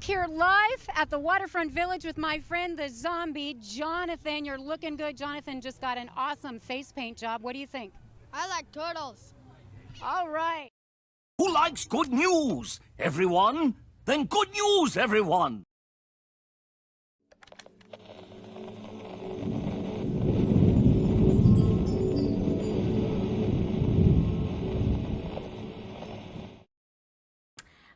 back here live at the Waterfront Village with my friend, the zombie, Jonathan. You're looking good. Jonathan just got an awesome face paint job. What do you think? I like turtles. All right. Who likes good news? Everyone? Then good news, everyone!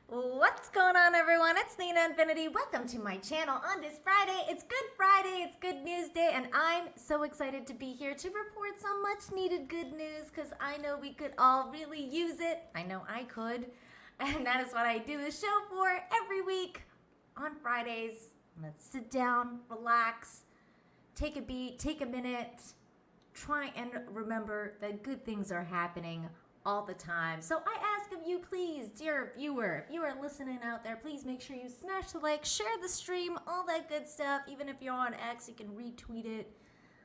What's going on, everyone? It's Nina Infinity. Welcome to my channel on this Friday. It's Good Friday, it's Good News Day, and I'm so excited to be here to report some much needed good news because I know we could all really use it. I know I could. And that is what I do this show for every week on Fridays. Let's sit down, relax, take a beat, take a minute, try and remember that good things are happening all the time. So I ask of you, please, dear viewer, if you are listening out there, please make sure you smash the like, share the stream, all that good stuff. Even if you're on X, you can retweet it.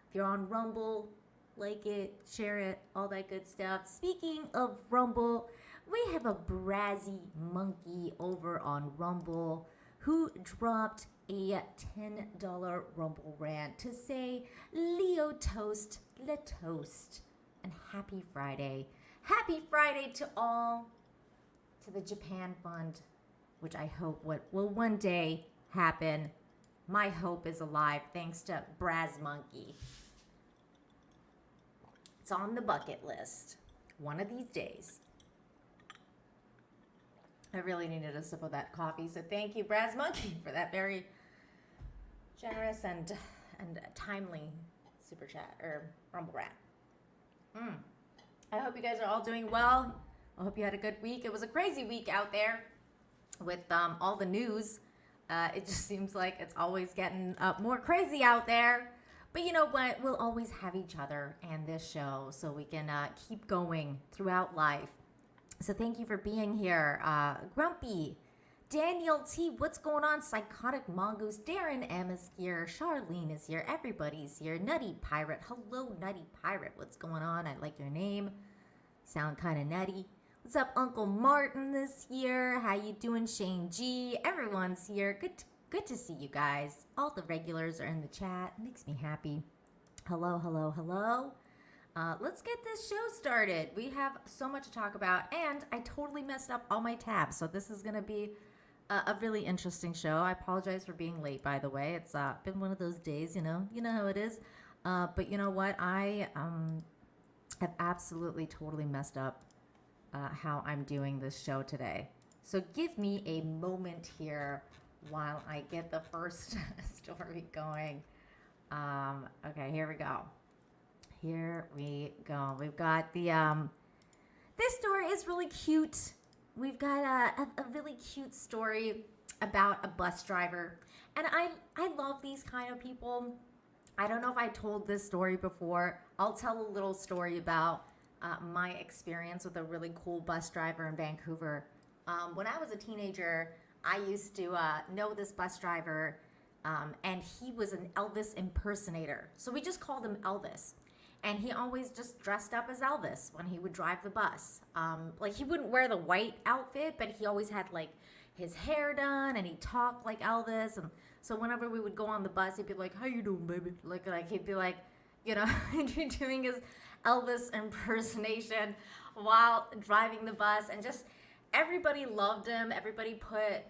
If you're on Rumble, like it, share it, all that good stuff. Speaking of Rumble, we have a brazy monkey over on Rumble who dropped a $10 Rumble rant to say, Leo toast, le toast, and happy Friday. Happy Friday to all, to the Japan Fund, which I hope will one day happen. My hope is alive thanks to Braz Monkey. It's on the bucket list one of these days. I really needed a sip of that coffee, so thank you, Braz Monkey, for that very generous and timely super chat or Rumble rant. I hope you guys are all doing well. I hope you had a good week. It was a crazy week out there with all the news. It just seems like it's always getting more crazy out there. But you know what? We'll always have each other and this show so we can keep going throughout life. So thank you for being here. Grumpy, Daniel T, what's going on? Psychotic Mongoose, Darren M is here, Charlene is here, everybody's here. Nutty Pirate, hello Nutty Pirate, what's going on? I like your name, sound kind of nutty. What's up, Uncle Martin this year? How you doing, Shane G? Everyone's here. Good to see you guys. All the regulars are in the chat. It makes me happy. Hello, hello, hello. Let's get this show started. We have so much to talk about, and I totally messed up all my tabs, so this is going to be a really interesting show. I apologize for being late, by the way. It's been one of those days, you know how it is. But you know what? I have absolutely totally messed up how I'm doing this show today. So give me a moment here while I get the first story going. Okay, here we go. Here we go. We've got the, this story is really cute. We've got a really cute story about a bus driver. And I love these kind of people. I don't know if I told this story before. I'll tell a little story about my experience with a really cool bus driver in Vancouver. When I was a teenager, I used to know this bus driver, and he was an Elvis impersonator. So we just called him Elvis. And he always just dressed up as Elvis when he would drive the bus. Like, he wouldn't wear the white outfit, but he always had, like, his hair done, and he talked like Elvis. And so whenever we would go on the bus, he'd be like, how you doing, baby? Like he'd be like, you know, doing his Elvis impersonation while driving the bus. And just everybody loved him. Everybody put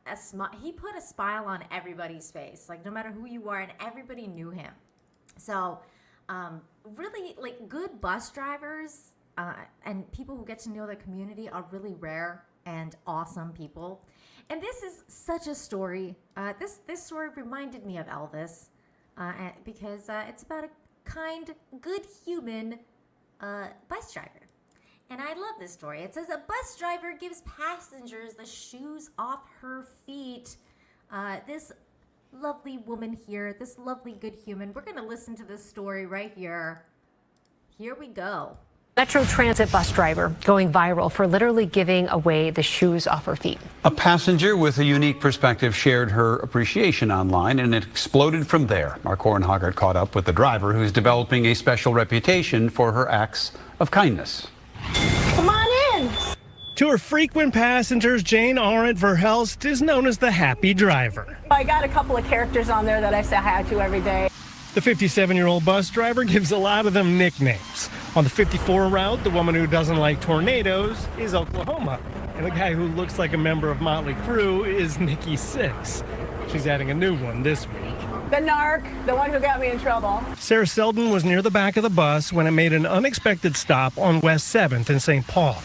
a smile. He put a smile on everybody's face, like, no matter who you are, and everybody knew him. So really, like, good bus drivers and people who get to know the community are really rare and awesome people. And this is such a story. This story reminded me of Elvis because it's about a kind, good human bus driver. And I love this story. It says a bus driver gives passengers the shoes off her feet. This lovely woman here, this lovely good human. We're going to listen to this story right here. Here we go. Metro Transit bus driver going viral for literally giving away the shoes off her feet. A passenger with a unique perspective shared her appreciation online, and it exploded from there. Our Corin Hoggart caught up with the driver, who's developing a special reputation for her acts of kindness. Come on in. To her frequent passengers, Jane Arendt Verhelst is known as the happy driver. I got a couple of characters on there that I say hi to every day. The 57-year-old bus driver gives a lot of them nicknames. On the 54 route, the woman who doesn't like tornadoes is Oklahoma. And the guy who looks like a member of Motley Crue is Nikki Sixx. She's adding a new one this week. The narc, the one who got me in trouble. Sarah Selden was near the back of the bus when it made an unexpected stop on West 7th in St. Paul.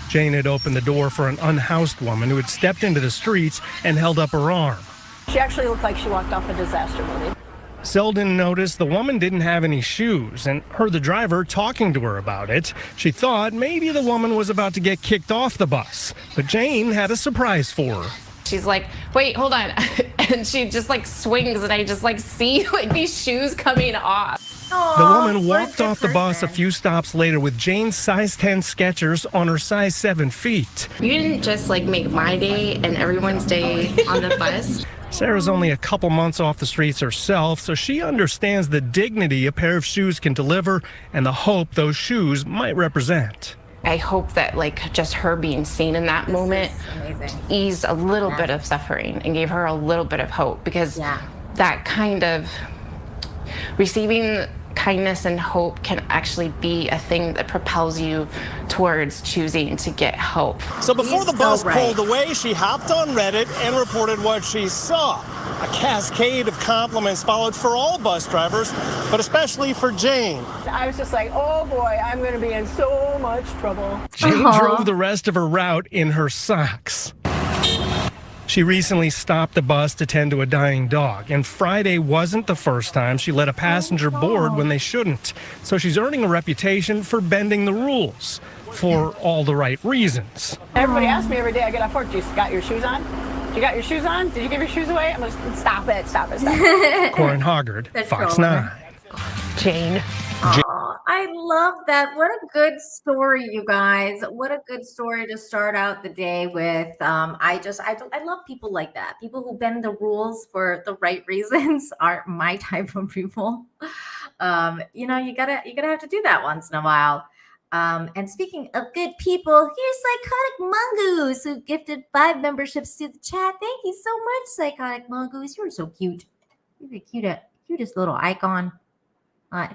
Jane had opened the door for an unhoused woman who had stepped into the streets and held up her arm. She actually looked like she walked off a disaster movie. Selden noticed the woman didn't have any shoes and heard the driver talking to her about it. She thought maybe the woman was about to get kicked off the bus, but Jane had a surprise for her. She's like, wait, hold on. And she just like swings and I just like see like these shoes coming off. The woman walked off the bus a few stops later with Jane's size 10 Skechers on her size 7 feet. You didn't just like make my day and everyone's day on the bus. Sarah's only a couple months off the streets herself, so she understands the dignity a pair of shoes can deliver and the hope those shoes might represent. I hope that like just her being seen in that moment eased a little bit of suffering and gave her a little bit of hope, because that kind of receiving kindness and hope can actually be a thing that propels you towards choosing to get help. So before the bus pulled away, she hopped on Reddit and reported what she saw. A cascade of compliments followed for all bus drivers, but especially for Jane. I was just like, oh boy, I'm going to be in so much trouble. Jane drove the rest of her route in her socks. She recently stopped the bus to tend to a dying dog, and Friday wasn't the first time she let a passenger board when they shouldn't. So she's earning a reputation for bending the rules for all the right reasons. Everybody asks me every day I get off work, you got your shoes on? You got your shoes on? Did you give your shoes away? I'm gonna stop it. Corin Hoggard, Fox 9. Jane. Oh, I love that. What a good story, you guys. What a good story to start out the day with. I love people like that. People who bend the rules for the right reasons aren't my type of people. You gotta have to do that once in a while. And speaking of good people, here's Psychotic Mongoose, who gifted 5 memberships to the chat. Thank you so much, Psychotic Mongoose. You're so cute. You're the cutest little icon.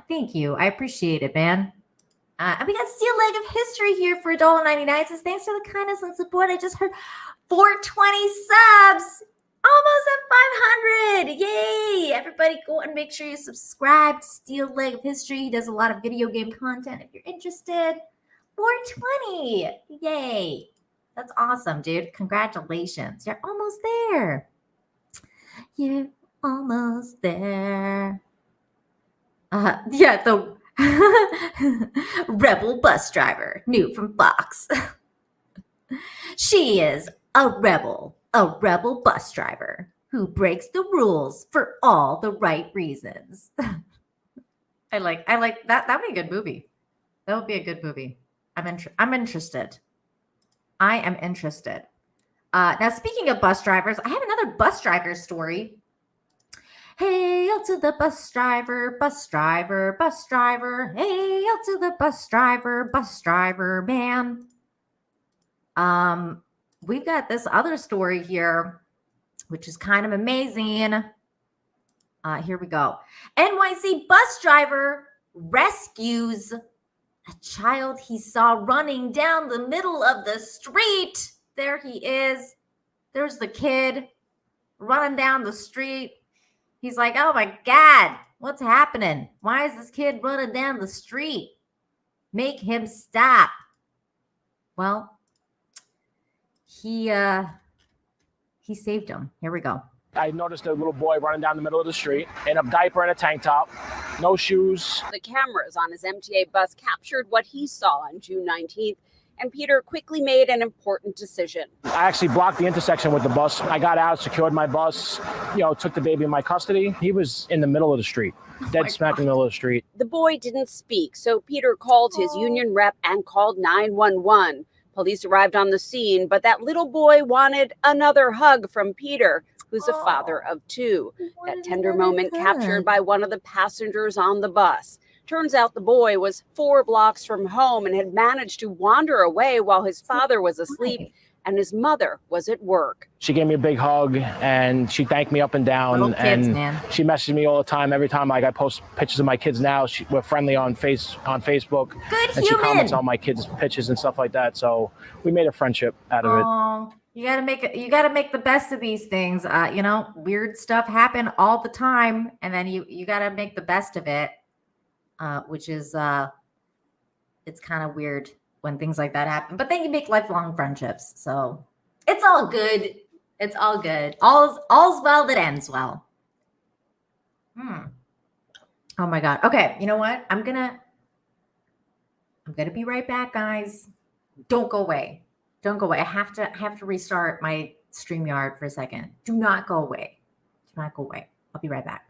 Thank you. I appreciate it, man. And we got Steel Leg of History here for $1.99. It says, thanks for the kindness and support. I just heard 420 subs. Almost at 500. Yay. Everybody go and make sure you subscribe to Steel Leg of History. He does a lot of video game content if you're interested. 420. Yay. That's awesome, dude. Congratulations. You're almost there. You're almost there. The rebel bus driver, new from Fox. She is a rebel bus driver who breaks the rules for all the right reasons. I like that. That would be a good movie. That would be a good movie. I'm interested. I am interested. Now, speaking of bus drivers, I have another bus driver story. Hail to the bus driver, bus driver, bus driver. Hail to the bus driver, man. We've got this other story here, which is kind of amazing. Here we go. NYC bus driver rescues a child he saw running down the middle of the street. There he is. There's the kid running down the street. He's like, oh my God, what's happening? Why is this kid running down the street? Make him stop. Well, he saved him. Here we go. I noticed a little boy running down the middle of the street in a diaper and a tank top, no shoes. The cameras on his MTA bus captured what he saw on June 19th, and Peter quickly made an important decision. I actually blocked the intersection with the bus. I got out, secured my bus, took the baby in my custody. He was in the middle of the street, dead smack in the middle of the street. The boy didn't speak, so Peter called his union rep and called 911. Police arrived on the scene, but that little boy wanted another hug from Peter, who's a father of 2. That tender moment captured by one of the passengers on the bus. Turns out the boy was 4 blocks from home and had managed to wander away while his father was asleep and his mother was at work. She gave me a big hug and she thanked me up and down. Little kids, man. She messages me all the time. Every time I post pictures of my kids now, we're friendly on Facebook. Good and human. She comments on my kids' pictures and stuff like that. So we made a friendship out of it. Oh, you gotta make the best of these things. Weird stuff happen all the time, and then you gotta make the best of it. Which is it's kind of weird when things like that happen, but then you make lifelong friendships. So it's all good. It's all good. All's well that ends well. Oh my God. Okay. You know what? I'm gonna be right back, guys. Don't go away. Don't go away. I have to restart my StreamYard for a second. Do not go away. Do not go away. I'll be right back.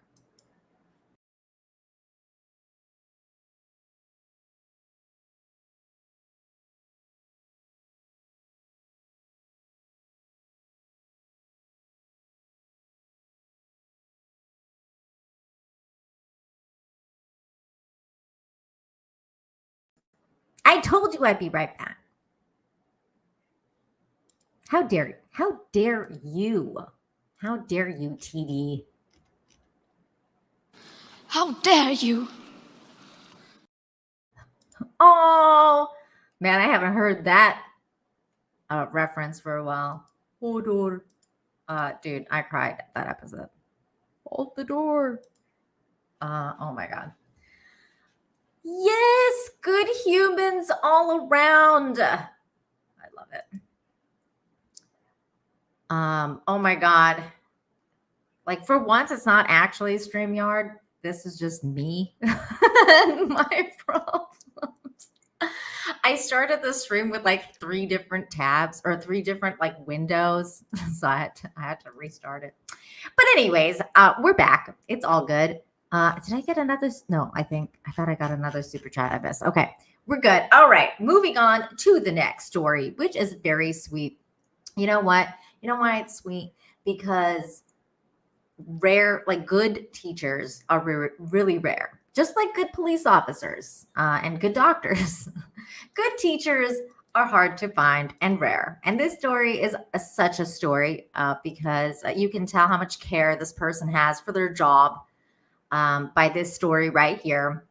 I told you I'd be right back. How dare you? How dare you? How dare you, TD? How dare you? Oh, man, I haven't heard that reference for a while. Oh, door. Dude, I cried that episode. Hold the door. Oh my God. Yes, good humans all around. I love it. Oh my God. Like, for once, it's not actually StreamYard. This is just me and my problems. I started the stream with like 3 different tabs or 3 different like windows. So I had to restart it. But anyways, we're back. It's all good. Did I get another? No, I thought I got another super chat. I missed. Okay, we're good. All right, moving on to the next story, which is very sweet. You know what? You know why it's sweet? Because good teachers are really rare, just like good police officers and good doctors. Good teachers are hard to find and rare. And this story is such a story because you can tell how much care this person has for their job by this story right here.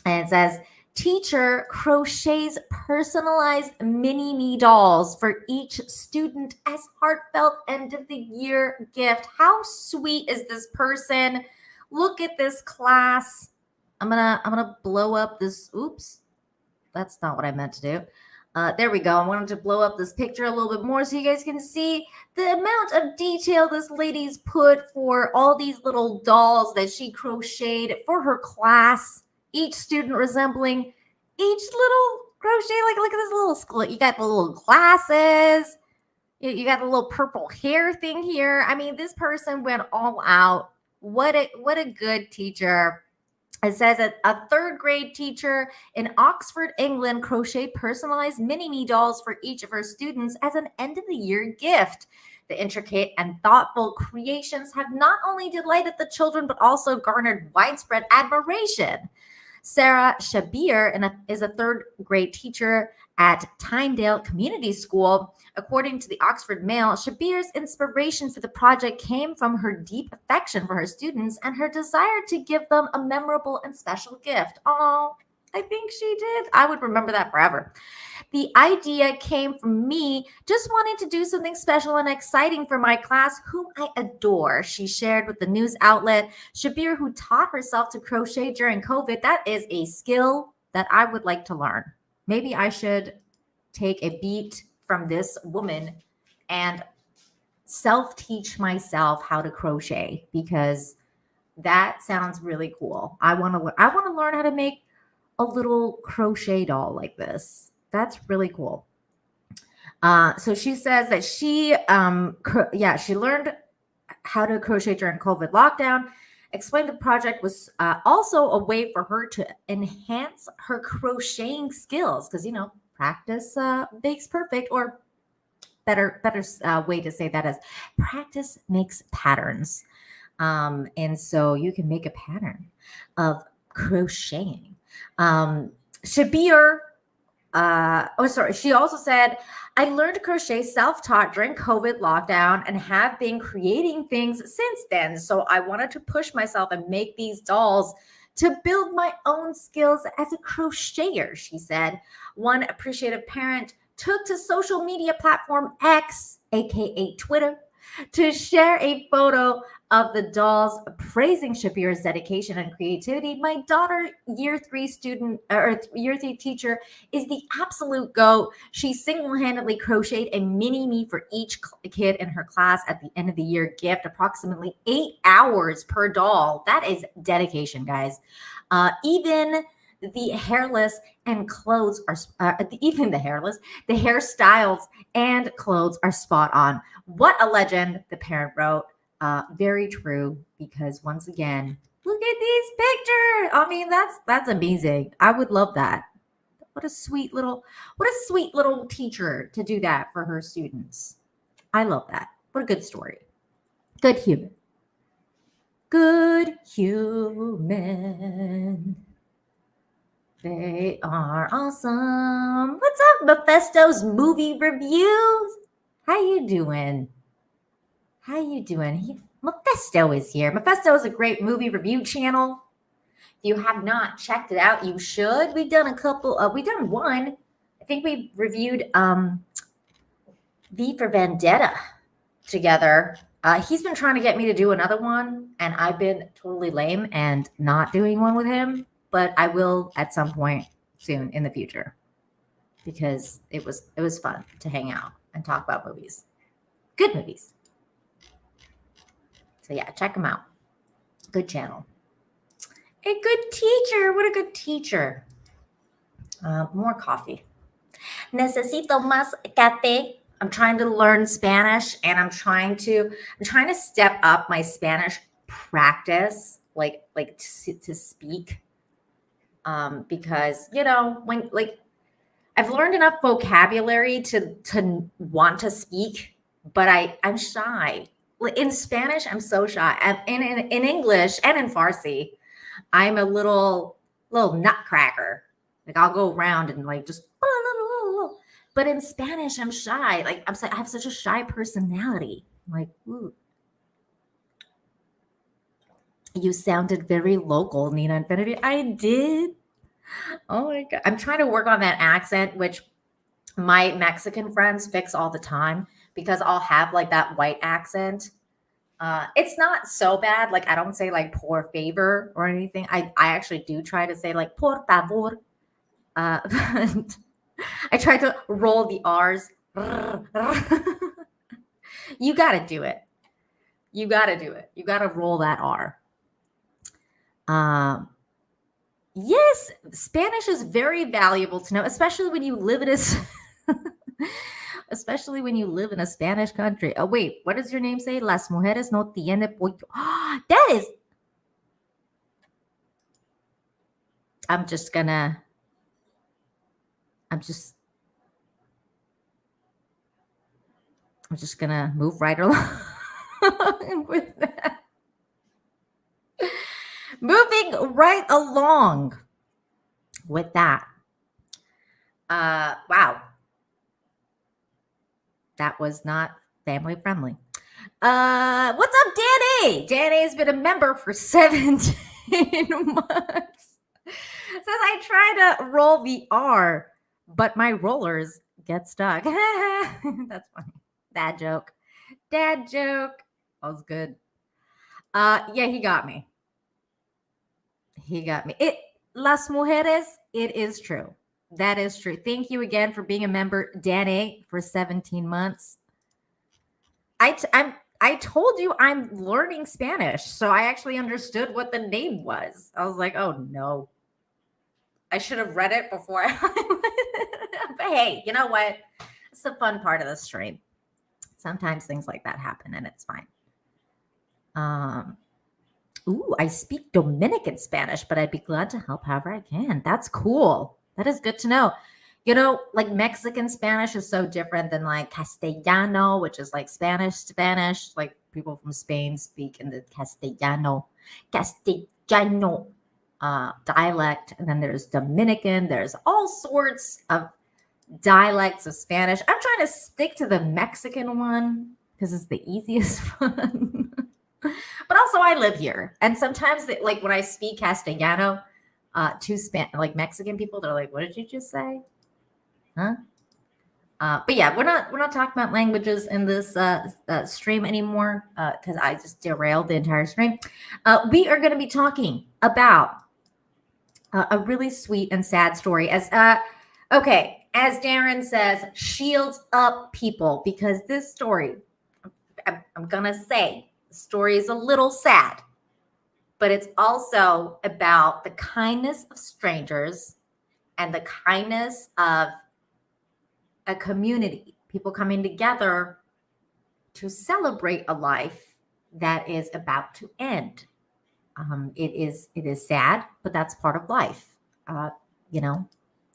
And it says, teacher crochets personalized mini-me dolls for each student as heartfelt end of the year gift. How sweet is this person? Look at this class. I'm gonna blow up this. Oops, that's not what I meant to do. There we go. I wanted to blow up this picture a little bit more so you guys can see the amount of detail this lady's put for all these little dolls that she crocheted for her class. Each student resembling each little crochet. Like, look at this little school. You got the little glasses. You got the little purple hair thing here. I mean, this person went all out. What a good teacher. It says that a 3rd grade teacher in Oxford, England, crocheted personalized mini-me dolls for each of her students as an end-of-the-year gift. The intricate and thoughtful creations have not only delighted the children, but also garnered widespread admiration. Sarah Shabir is a 3rd grade teacher at Tyndale Community School. According to the Oxford Mail, Shabir's inspiration for the project came from her deep affection for her students and her desire to give them a memorable and special gift. Oh, I think she did. I would remember that forever. The idea came from me just wanting to do something special and exciting for my class, whom I adore, she shared with the news outlet. Shabir, who taught herself to crochet during COVID, that is a skill that I would like to learn. Maybe I should take a beat from this woman and self-teach myself how to crochet, because that sounds really cool. I want to learn how to make a little crochet doll like this. That's really cool. So she says that she learned how to crochet during COVID lockdown. Explained the project was also a way for her to enhance her crocheting skills, because practice makes perfect, or better way to say that is practice makes patterns. And so you can make a pattern of crocheting. Shabir, she also said, I learned to crochet self-taught during COVID lockdown and have been creating things since then. So I wanted to push myself and make these dolls to build my own skills as a crocheter, she said. One appreciative parent took to social media platform X, aka Twitter, to share a photo of the dolls praising Shabir's dedication and creativity. My daughter, year 3 teacher, is the absolute GOAT. She single-handedly crocheted a mini me for each kid in her class at the end of the year gift, approximately 8 hours per doll. That is dedication, guys. Even the hairless and clothes are the hairstyles and clothes are spot on. What a legend, the parent wrote. Very true, because once again, look at these pictures. I mean, that's amazing. I would love that. What a sweet little teacher to do that for her students. I love that. What a good story. Good human. Good human. They are awesome. What's up, Mephisto's movie reviews? How you doing? Mephisto is here. Mephisto is a great movie review channel. If you have not checked it out, you should. We've done one. I think we reviewed V for Vendetta together. He's been trying to get me to do another one, and I've been totally lame and not doing one with him. But I will at some point soon in the future, because it was fun to hang out and talk about movies. Good movies. So yeah, check him out. Good channel. A good teacher. What a good teacher. More coffee. Necesito más café. I'm trying to learn Spanish, and I'm trying to step up my Spanish practice, like to speak. Because when I've learned enough vocabulary to want to speak, but I'm shy. In Spanish, I'm so shy. In English and in Farsi, I'm a little nutcracker. Like I'll go around and just. But in Spanish, I'm shy. I have such a shy personality. Ooh. You sounded very local, Nina Infinity. I did. Oh my God. I'm trying to work on that accent, which my Mexican friends fix all the time, because I'll have that white accent. It's not so bad. I don't say por favor or anything. I actually do try to say por favor. But I try to roll the R's. You got to do it. You got to roll that R. Yes, Spanish is very valuable to know, especially when you live in a Spanish country. Oh wait, what does your name say? Las mujeres no tienen pollo. That is. I'm just gonna move right along with that. Moving right along with that. Wow. That was not family friendly. What's up, Danny? Danny's been a member for 17 months. Says I try to roll the R, but my rollers get stuck. That's funny. Dad joke. That was good. Yeah, he got me. Las mujeres, it is true. That is true. Thank you again for being a member, Danny, for 17 months. I told you I'm learning Spanish, so I actually understood what the name was. I was like, oh no. I should have read it before but hey, you know what? It's the fun part of the stream. Sometimes things like that happen and it's fine. Ooh, I speak Dominican Spanish, but I'd be glad to help however I can. That's cool. That is good to know. Mexican Spanish is so different than Castellano, which is Spanish. People from Spain speak in the Castellano. dialect, and then there's Dominican. There's all sorts of dialects of Spanish. I'm trying to stick to the Mexican one because it's the easiest one. But also, I live here, and sometimes, like when I speak Castellano to like Mexican people, they're like, "What did you just say?" Huh? But yeah, we're not talking about languages in this stream anymore because I just derailed the entire stream. We are going to be talking about a really sweet and sad story. As Darren says, shields up, people, because this story, I'm gonna say, the story is a little sad, but it's also about the kindness of strangers and the kindness of a community, people coming together to celebrate a life that is about to end. It is sad, but that's part of life.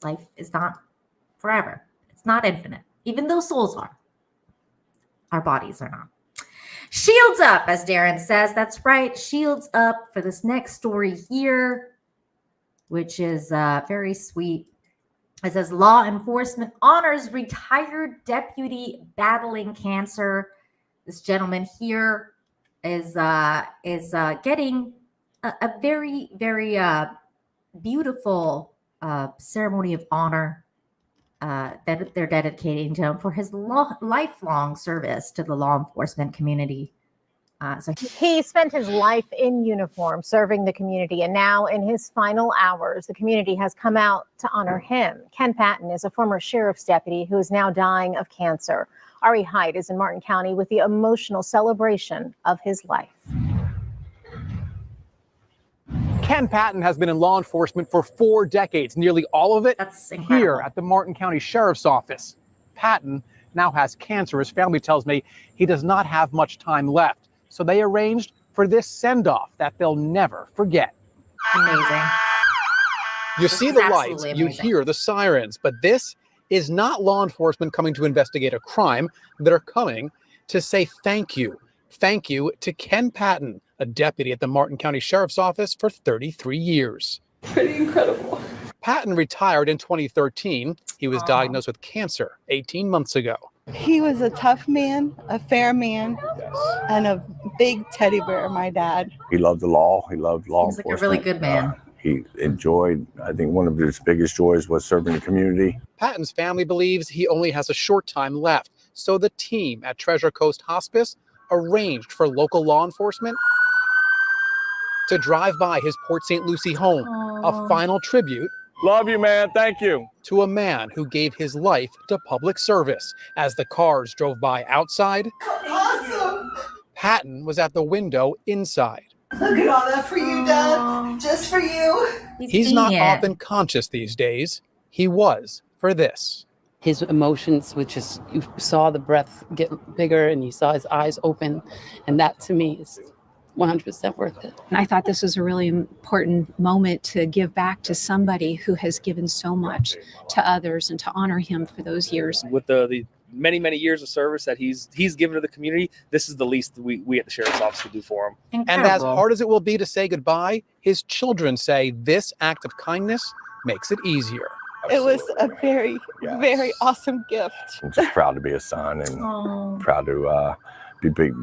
Life is not forever. It's not infinite, even though souls are. Our bodies are not. Shields up, as Darren says. That's right. Shields up for this next story here, which is very sweet. It says law enforcement honors retired deputy battling cancer. This gentleman here is getting a very, very beautiful ceremony of honor that they're dedicating to him for his lifelong service to the law enforcement community. So he spent his life in uniform serving the community, and now in his final hours, the community has come out to honor him. Ken Patton is a former sheriff's deputy who is now dying of cancer. Ari Hyde is in Martin County with the emotional celebration of his life. Ken Patton has been in law enforcement for 4 decades, nearly all of it here at the Martin County Sheriff's Office. Patton now has cancer. His family tells me he does not have much time left. So they arranged for this send-off that they'll never forget. Amazing. You see the lights, you hear the sirens, but this is not law enforcement coming to investigate a crime. They're coming to say thank you. Thank you to Ken Patton, a deputy at the Martin County Sheriff's Office for 33 years. Pretty incredible. Patton retired in 2013. He was diagnosed with cancer 18 months ago. He was a tough man, a fair man, and a big teddy bear, my dad. He loved the law. He loved law enforcement. Seems like a really good man. He enjoyed, I think one of his biggest joys was serving the community. Patton's family believes he only has a short time left. So the team at Treasure Coast Hospice arranged for local law enforcement to drive by his Port St. Lucie home. A final tribute. Love you, man. Thank you. To a man who gave his life to public service. As the cars drove by outside, Awesome. Patton was at the window inside. Look at all that for you, Dad. Just for you. He's not often conscious these days. He was for this. His emotions, which is, you saw the breath get bigger and you saw his eyes open. And that to me is 100% worth it. And I thought this was a really important moment to give back to somebody who has given so much to others and to honor him for those years. With the many, many years of service that he's given to the community, this is the least we at the Sheriff's Office could do for him. Incredible. And as hard as it will be to say goodbye, his children say this act of kindness makes it easier. It was a very, very awesome gift. I'm just proud to be a son and proud to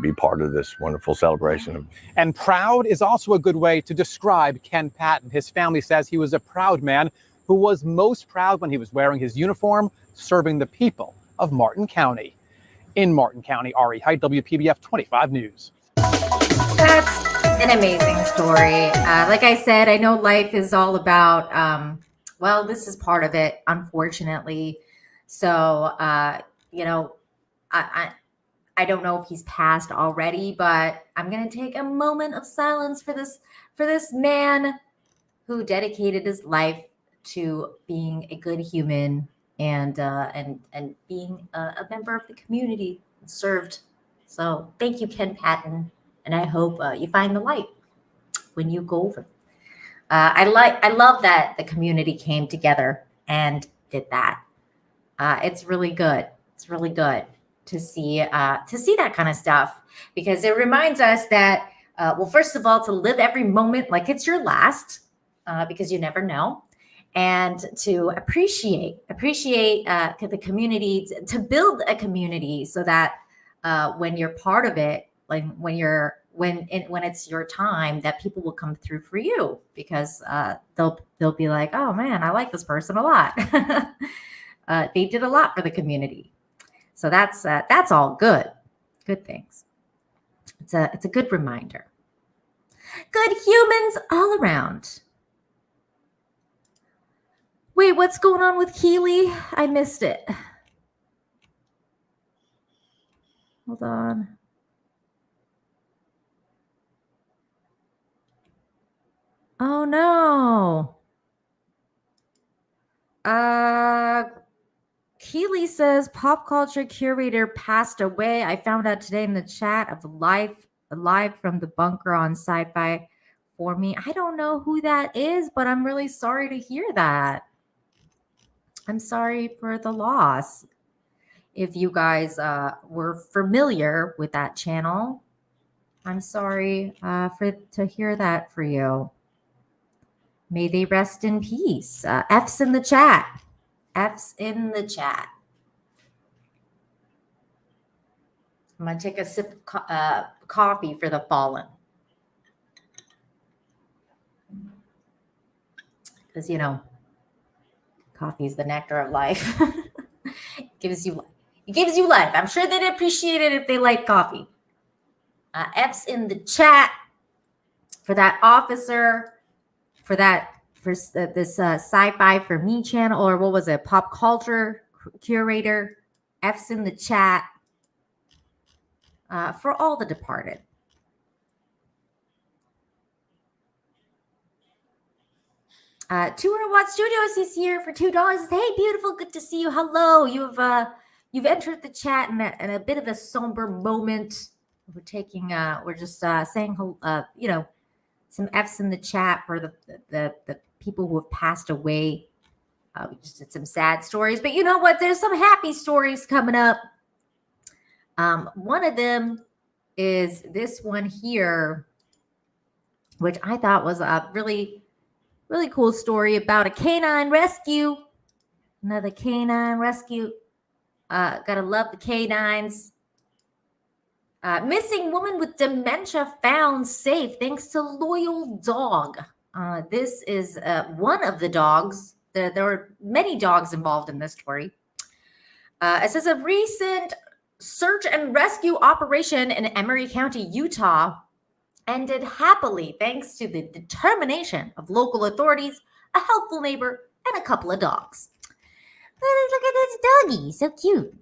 be part of this wonderful celebration. And proud is also a good way to describe Ken Patton. His family says he was a proud man who was most proud when he was wearing his uniform, serving the people of Martin County. In Martin County, Ari Hyde, WPBF 25 News. That's an amazing story. Like I said, I know life is all about, this is part of it, unfortunately. So, I don't know if he's passed already, but I'm going to take a moment of silence for this man who dedicated his life to being a good human and being a member of the community and served. So thank you, Ken Patton, and I hope you find the light when you go over. I love that the community came together and did that. It's really good. It's really good to see that kind of stuff, because it reminds us that, first of all, to live every moment like it's your last, because you never know. And to appreciate the community, to build a community so that when you're part of it, like when it's your time, that people will come through for you, because they'll be like, oh man, I like this person a lot. They did a lot for the community. So that's all good things. It's a good reminder. Good humans all around. Wait, what's going on with Keely? I missed it. Hold on. Oh no. Keely says pop culture curator passed away. I found out today in the chat of live from the bunker on Sci-Fi for me. I don't know who that is, but I'm really sorry to hear that. I'm sorry for the loss. If you guys were familiar with that channel, I'm sorry to hear that for you. May they rest in peace. F's in the chat. F's in the chat. I'm going to take a sip of coffee for the fallen. Because, you know, coffee is the nectar of life. It gives you life. I'm sure they'd appreciate it if they like coffee. F's in the chat for that officer, for this Sci-Fi for Me channel, or what was it, pop culture curator. F's in the chat for all the departed. $200 Watt Studios is here for $2. Hey, beautiful, good to see you. Hello, you've entered the chat in a bit of a somber moment. We're just saying, you know, some F's in the chat for the people who have passed away. We just did some sad stories, but you know what? There's some happy stories coming up. One of them is this one here, which I thought was a really cool story about a canine rescue. Another canine rescue. Gotta love the canines. Missing woman with dementia found safe thanks to loyal dog. This is one of the dogs. There were many dogs involved in this story. It says a recent search and rescue operation in Emery County, Utah, ended happily thanks to the determination of local authorities, a helpful neighbor, and a couple of dogs. Look at this doggy, so cute.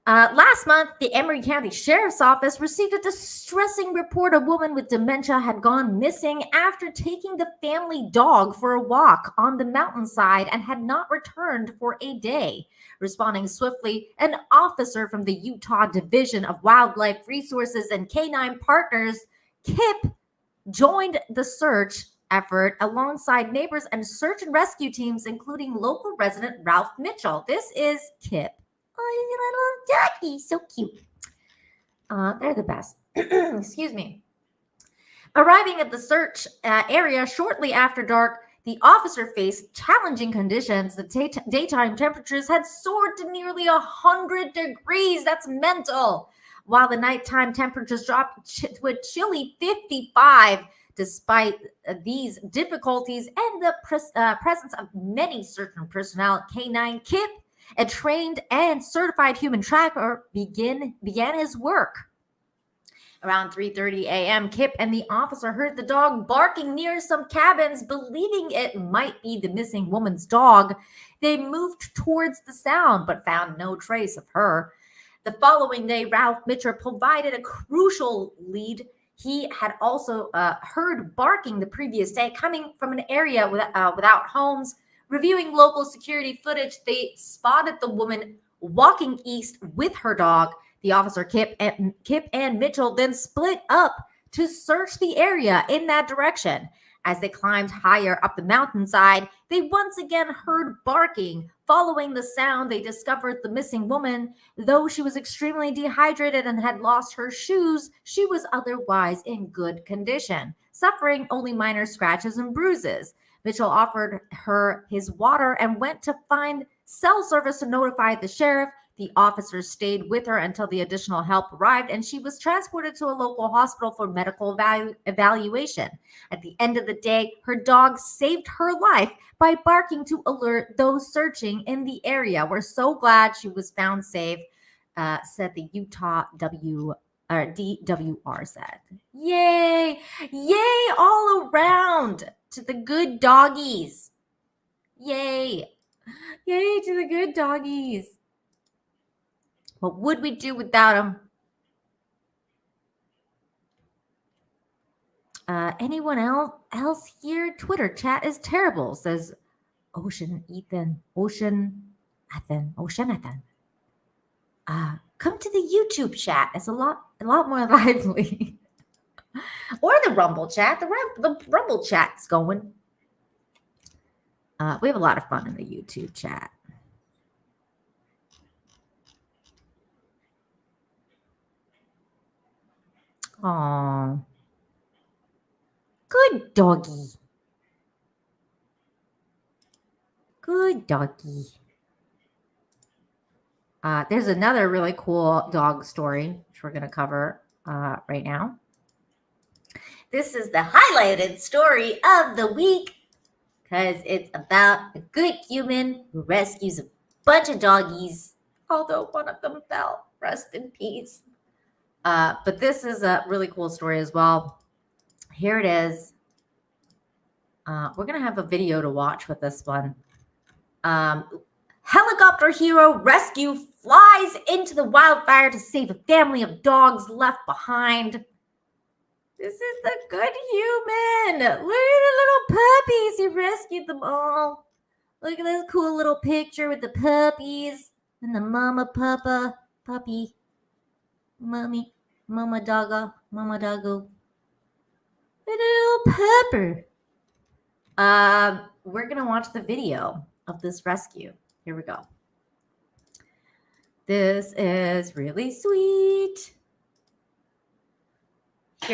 Last month, the Emery County Sheriff's Office received a distressing report a woman with dementia had gone missing after taking the family dog for a walk on the mountainside and had not returned for a day. Responding swiftly, an officer from the Utah Division of Wildlife Resources and Canine Partners, KIP, joined the search effort alongside neighbors and search and rescue teams, including local resident Ralph Mitchell. This is KIP. Oh, little doggy, so cute. They're the best. Excuse me. Arriving at the search area shortly after dark, the officer faced challenging conditions. The daytime temperatures had soared to nearly 100 degrees. That's mental. While the nighttime temperatures dropped to a chilly 55. Despite these difficulties and the presence of many search and personnel, Canine KIP, a trained and certified human tracker, began his work. Around 3:30 a.m., KIP and the officer heard the dog barking near some cabins. Believing it might be the missing woman's dog, they moved towards the sound but found no trace of her. The following day, Ralph Mitchell provided a crucial lead. He had also heard barking the previous day coming from an area without homes. Reviewing local security footage, they spotted the woman walking east with her dog. The officer KIP and Mitchell then split up to search the area in that direction. As they climbed higher up the mountainside, they once again heard barking. Following the sound, they discovered the missing woman. Though she was extremely dehydrated and had lost her shoes, she was otherwise in good condition, suffering only minor scratches and bruises. Mitchell offered her his water and went to find cell service to notify the sheriff. The officers stayed with her until the additional help arrived, and she was transported to a local hospital for medical evaluation. At the end of the day, her dog saved her life by barking to alert those searching in the area. We're so glad she was found safe, said the Utah DWR said. Yay! Yay all around to the good doggies. Yay! Yay to the good doggies. What would we do without them? Anyone else here? Twitter chat is terrible, says Ocean Ethan. Come to the YouTube chat. It's a lot more lively. Or the Rumble chat. The Rumble chat's going. We have a lot of fun in the YouTube chat. Aww. Good doggy. Good doggy. There's another really cool dog story, which we're going to cover right now. This is the highlighted story of the week because it's about a good human who rescues a bunch of doggies, although one of them fell. Rest in peace. But this is a really cool story as well. Here it is. We're going to have a video to watch with this one. Helicopter hero rescue flies into the wildfire to save a family of dogs left behind. This is the good human. Look at the little puppies. He rescued them all. Look at this cool little picture with the puppies and the mama puppy. Mama doggo. Little pupper. We're going to watch the video of this rescue. Here we go. This is really sweet.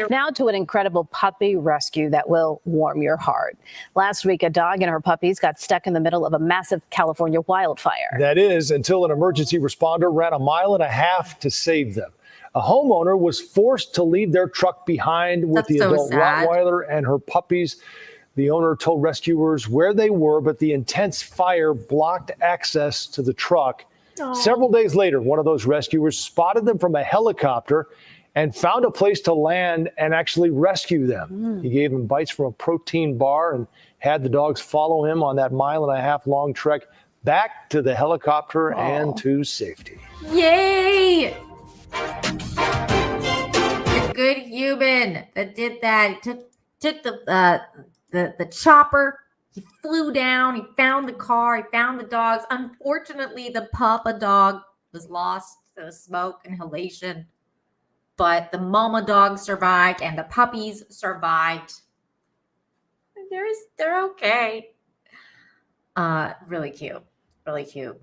Now to an incredible puppy rescue that will warm your heart. Last week, a dog and her puppies got stuck in the middle of a massive California wildfire. That is, until an emergency responder ran a mile and a half to save them. A homeowner was forced to leave their truck behind with the adult Rottweiler and her puppies. The owner told rescuers where they were, but the intense fire blocked access to the truck. Aww. Several days later, one of those rescuers spotted them from a helicopter and found a place to land and actually rescue them. He gave them bites from a protein bar and had the dogs follow him on that mile and a half long trek back to the helicopter and to safety. Yay! The good human that did that. He took the chopper. He flew down. He found the car. He found the dogs. Unfortunately, the papa dog was lost to the smoke inhalation. But the mama dog survived and the puppies survived. They're okay. Really cute. Really cute.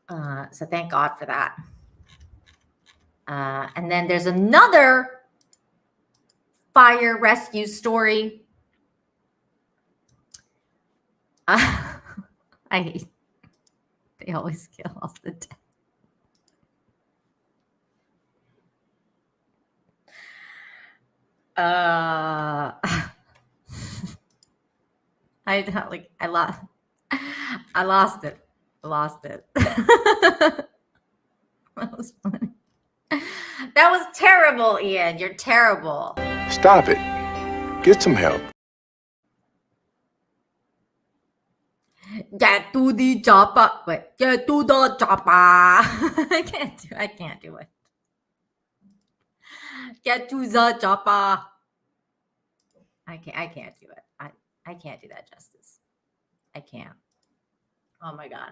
So thank God for that. And then there's another fire rescue story. They always kill off the dead. I lost it. That was funny. That was terrible, Ian. You're terrible. Stop it. Get some help. Get to the chopper. Wait, get to the chopper. I can't do it. Get to the chopper. I can't do it. I can't do that justice. I can't. Oh my God.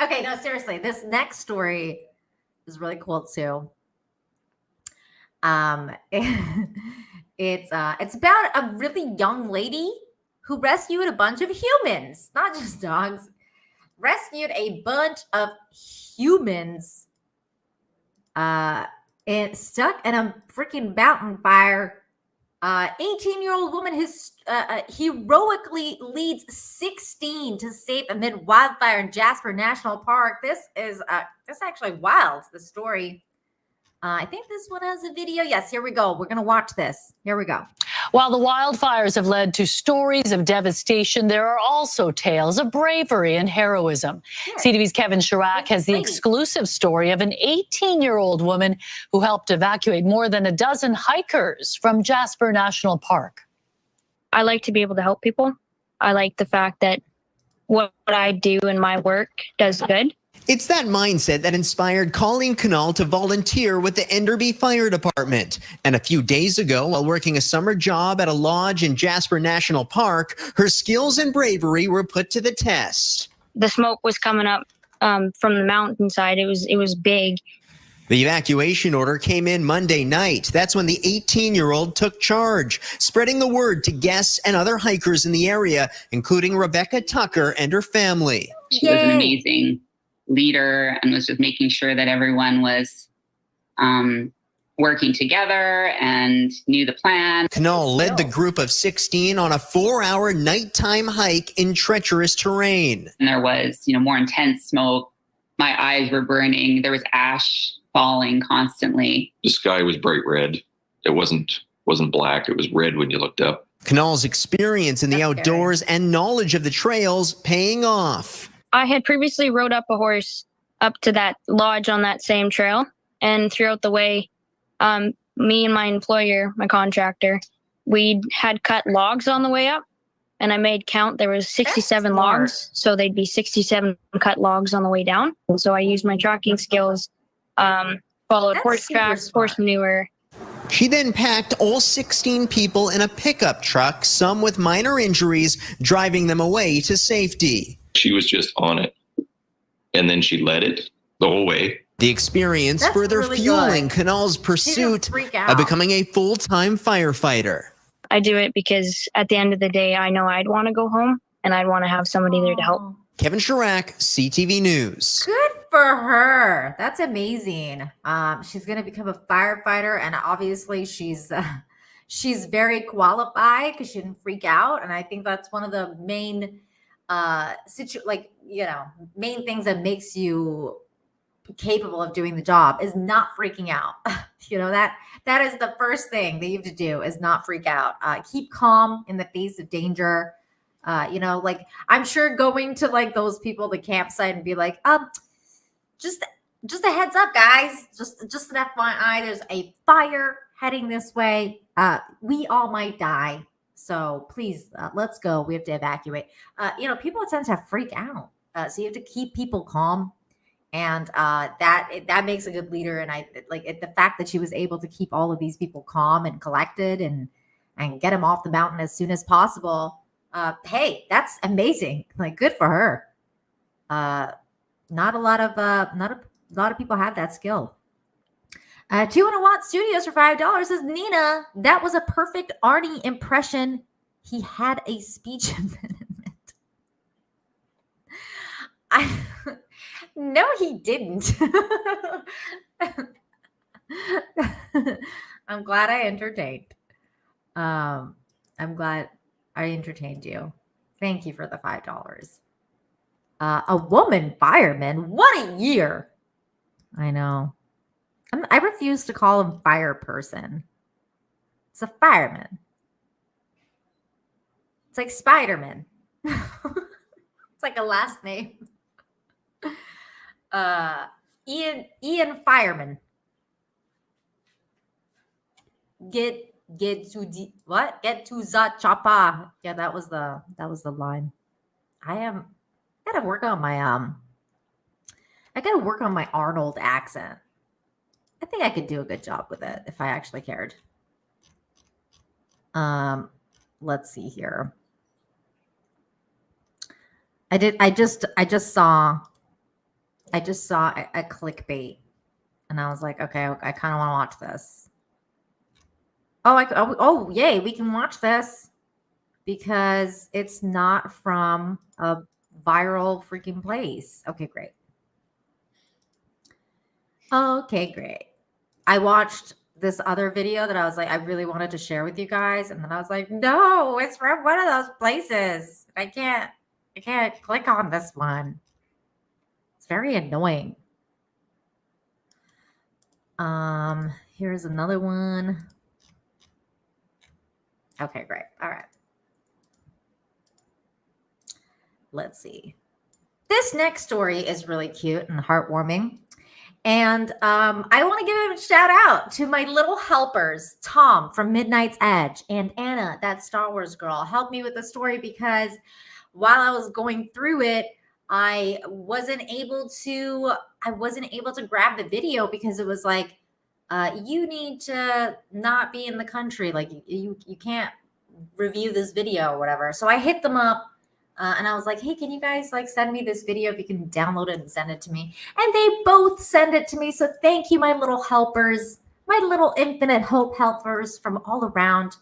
Okay, no, seriously, this next story is really cool too. It's about a really young lady who rescued a bunch of humans, not just dogs. Rescued a bunch of humans and stuck in a freaking mountain fire. 18-year-old woman heroically leads 16 to save amid wildfire in Jasper National Park. This is actually wild, the story. I think this one has a video. Yes, here we go. We're going to watch this. Here we go. While the wildfires have led to stories of devastation, there are also tales of bravery and heroism. CTV's Kevin Chirac has the exclusive story of an 18-year-old woman who helped evacuate more than a dozen hikers from Jasper National Park. I like to be able to help people. I like the fact that what I do in my work does good. It's that mindset that inspired Colleen Canal to volunteer with the Enderby Fire Department. And a few days ago, while working a summer job at a lodge in Jasper National Park, her skills and bravery were put to the test. The smoke was coming up from the mountainside. It was big. The evacuation order came in Monday night. That's when the 18-year-old took charge, spreading the word to guests and other hikers in the area, including Rebecca Tucker and her family. She was an amazing leader and was just making sure that everyone was working together and knew the plan. Canal led the group of 16 on a 4-hour nighttime hike in treacherous terrain. And there was, more intense smoke. My eyes were burning. There was ash falling constantly. The sky was bright red. It wasn't black. It was red when you looked up. Canal's experience in the outdoors and knowledge of the trails paying off. I had previously rode up a horse up to that lodge on that same trail. And throughout the way, me and my employer, my contractor, we had cut logs on the way up. And I made count. There was 67 logs. So they'd be 67 cut logs on the way down. And so I used my tracking skills, followed horse tracks, horse manure. She then packed all 16 people in a pickup truck, some with minor injuries, driving them away to safety. She was just on it, and then she led it the whole way. The experience further fueling Canal's pursuit of becoming a full-time firefighter. I do it because at the end of the day, I know I'd want to go home and I'd want to have somebody there to help. Kevin Chirac, CTV News. Good for her. That's amazing. She's going to become a firefighter, and obviously she's very qualified because she didn't freak out. And I think that's one of the main main things that makes you capable of doing the job is not freaking out. That is the first thing that you have to do is not freak out. Keep calm in the face of danger. I'm sure going to those people, the campsite, and be like, just a heads up, guys, just an FYI, there's a fire heading this way. We all might die. So please, let's go. We have to evacuate. People tend to freak out. So you have to keep people calm. And that makes a good leader. And I like the fact that she was able to keep all of these people calm and collected and get them off the mountain as soon as possible. Hey, that's amazing. Good for her. Not a lot of people have that skill. 200 Watt Studios for $5 says, Nina, that was a perfect Arnie impression. He had a speech impediment. No, he didn't. I'm glad I entertained. I'm glad I entertained you. Thank you for the $5. A woman fireman. What a year. I know. I refuse to call him fire person. It's a fireman. It's like Spider-Man. It's like a last name. Ian Fireman. Get to the chopper. Yeah, that was the line. I gotta work on my Arnold accent. I think I could do a good job with it if I actually cared. Let's see here. I just saw a clickbait, and I was like, okay, I kind of want to watch this. Oh, yay, we can watch this because it's not from a viral freaking place. Okay, great. Okay, great. I watched this other video that I was like, I really wanted to share with you guys. And then I was like, no, it's from one of those places. I can't click on this one. It's very annoying. Here's another one. Okay, great. All right. Let's see. This next story is really cute and heartwarming. And I want to give a shout out to my little helpers, Tom from Midnight's Edge and Anna, that Star Wars girl, helped me with the story because while I was going through it, I wasn't able to grab the video because it was like, you need to not be in the country. Like you can't review this video or whatever. So I hit them up. And I was like, hey, can you guys like send me this video if you can download it and send it to me? And they both send it to me. So thank you, my little helpers, my little infinite hope helpers from all around.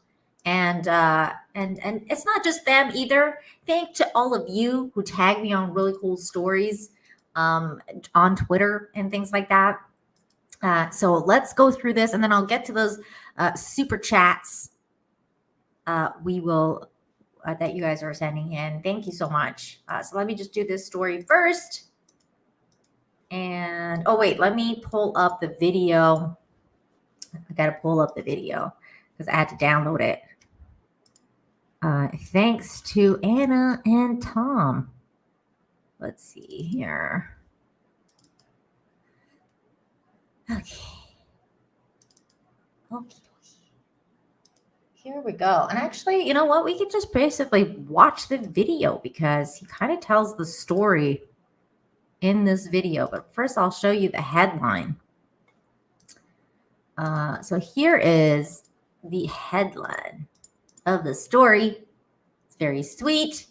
And it's not just them either. Thank to all of you who tag me on really cool stories on Twitter and things like that. So let's go through this and then I'll get to those super chats. We will that you guys are sending in. Thank you so much. So let me just do this story first. And, oh wait, let me pull up the video. I got to pull up the video because I had to download it. Thanks to Anna and Tom. Let's see here. Okay. Okay. Here we go. And actually, you know what? We could just basically watch the video because he kind of tells the story in this video. But first, I'll show you the headline. So here is the headline of the story. It's very sweet.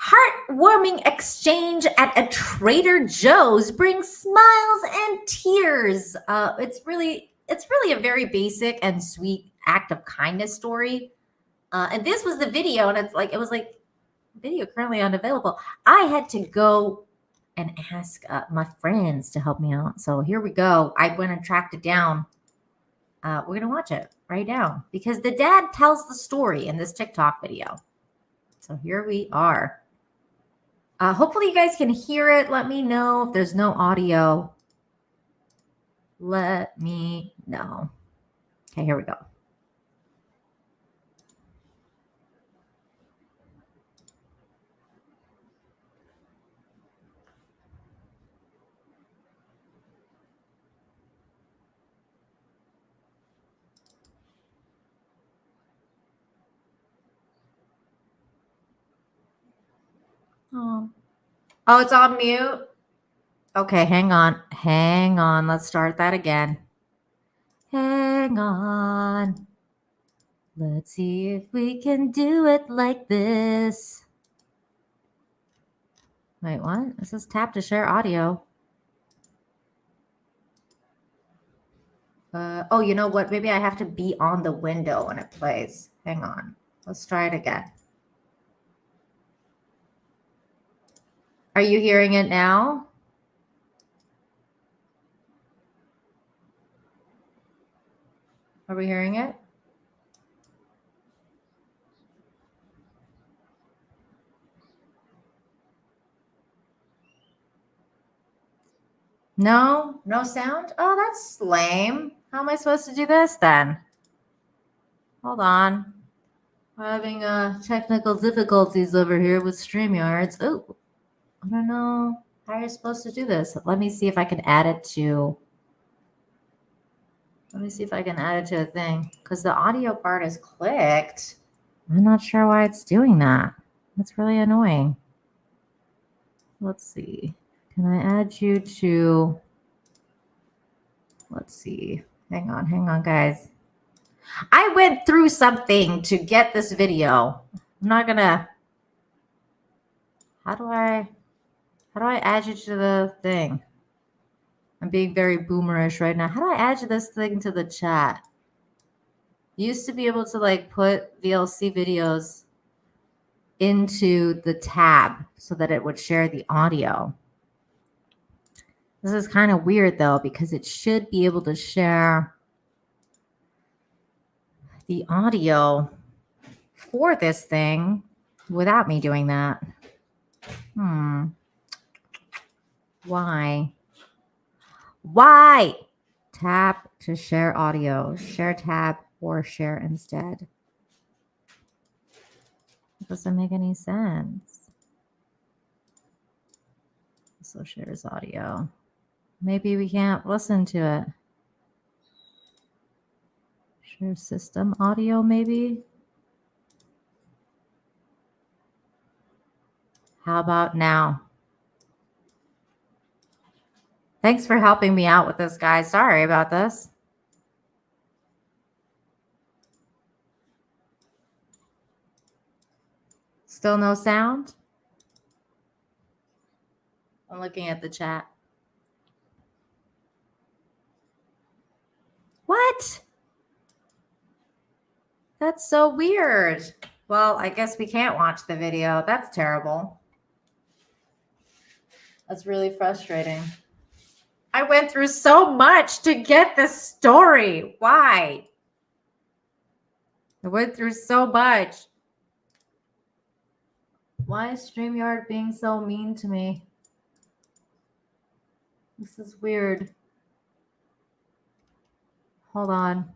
Heartwarming exchange at a Trader Joe's brings smiles and tears. It's really a very basic and sweet act of kindness story. And this was the video, and it was like video currently unavailable. I had to go and ask my friends to help me out. So here we go. I went and tracked it down. We're going to watch it right now because the dad tells the story in this TikTok video. So here we are. Hopefully you guys can hear it. Let me know if there's no audio. Let me know. Okay, here we go. Oh, it's on mute. Okay, hang on. Let's start that again. Hang on. Let's see if we can do it like this. Wait, what? This is tap to share audio. Oh, you know what? Maybe I have to be on the window when it plays. Hang on. Let's try it again. Are you hearing it now? Are we hearing it? No sound? Oh, that's lame. How am I supposed to do this then? Hold on. We're having technical difficulties over here with StreamYards. Oh, I don't know how you're supposed to do this. Let me see if I can add it to a thing because the audio part is clicked. I'm not sure why it's doing that. That's really annoying. Let's see. Can I add you to, let's see. Hang on, guys. I went through something to get this video. I'm not gonna, how do I add you to the thing? I'm being very boomerish right now. How do I add this thing to the chat? You used to be able to like put VLC videos into the tab so that it would share the audio. This is kind of weird though, because it should be able to share the audio for this thing without me doing that. Why? Why? Tap to share audio. Share tab or share instead. It doesn't make any sense. So shares audio. Maybe we can't listen to it. Share system audio, maybe. How about now? Thanks for helping me out with this, guys. Sorry about this. Still no sound? I'm looking at the chat. What? That's so weird. Well, I guess we can't watch the video. That's terrible. That's really frustrating. I went through so much to get this story. Why? I went through so much. Why is StreamYard being so mean to me? This is weird. Hold on.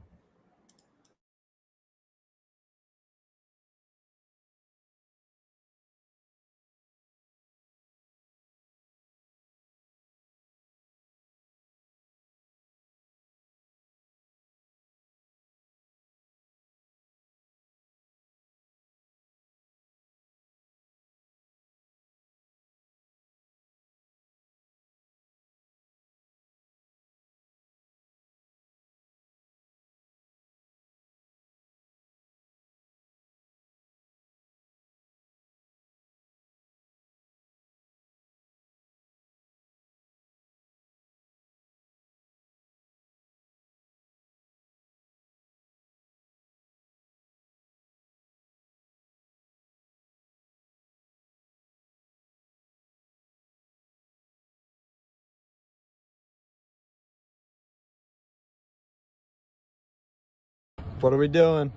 What are we doing?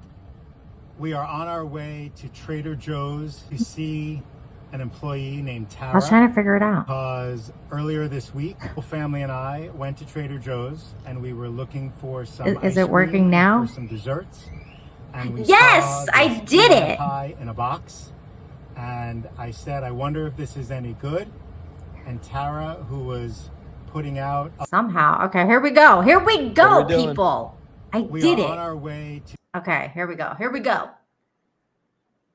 We are on our way to Trader Joe's to see an employee named Tara. I was trying to figure it out. Because earlier this week, the family and I went to Trader Joe's and we were looking for some Is it working now? For some desserts. And we Yes, saw I this did key it. pie in a box. And I said, I wonder if this is any good. And Tara, who was putting out... Somehow. Okay, here we go. Here we go, What are we doing? people. I We did are it. on our way to... Okay, here we go. Here we go.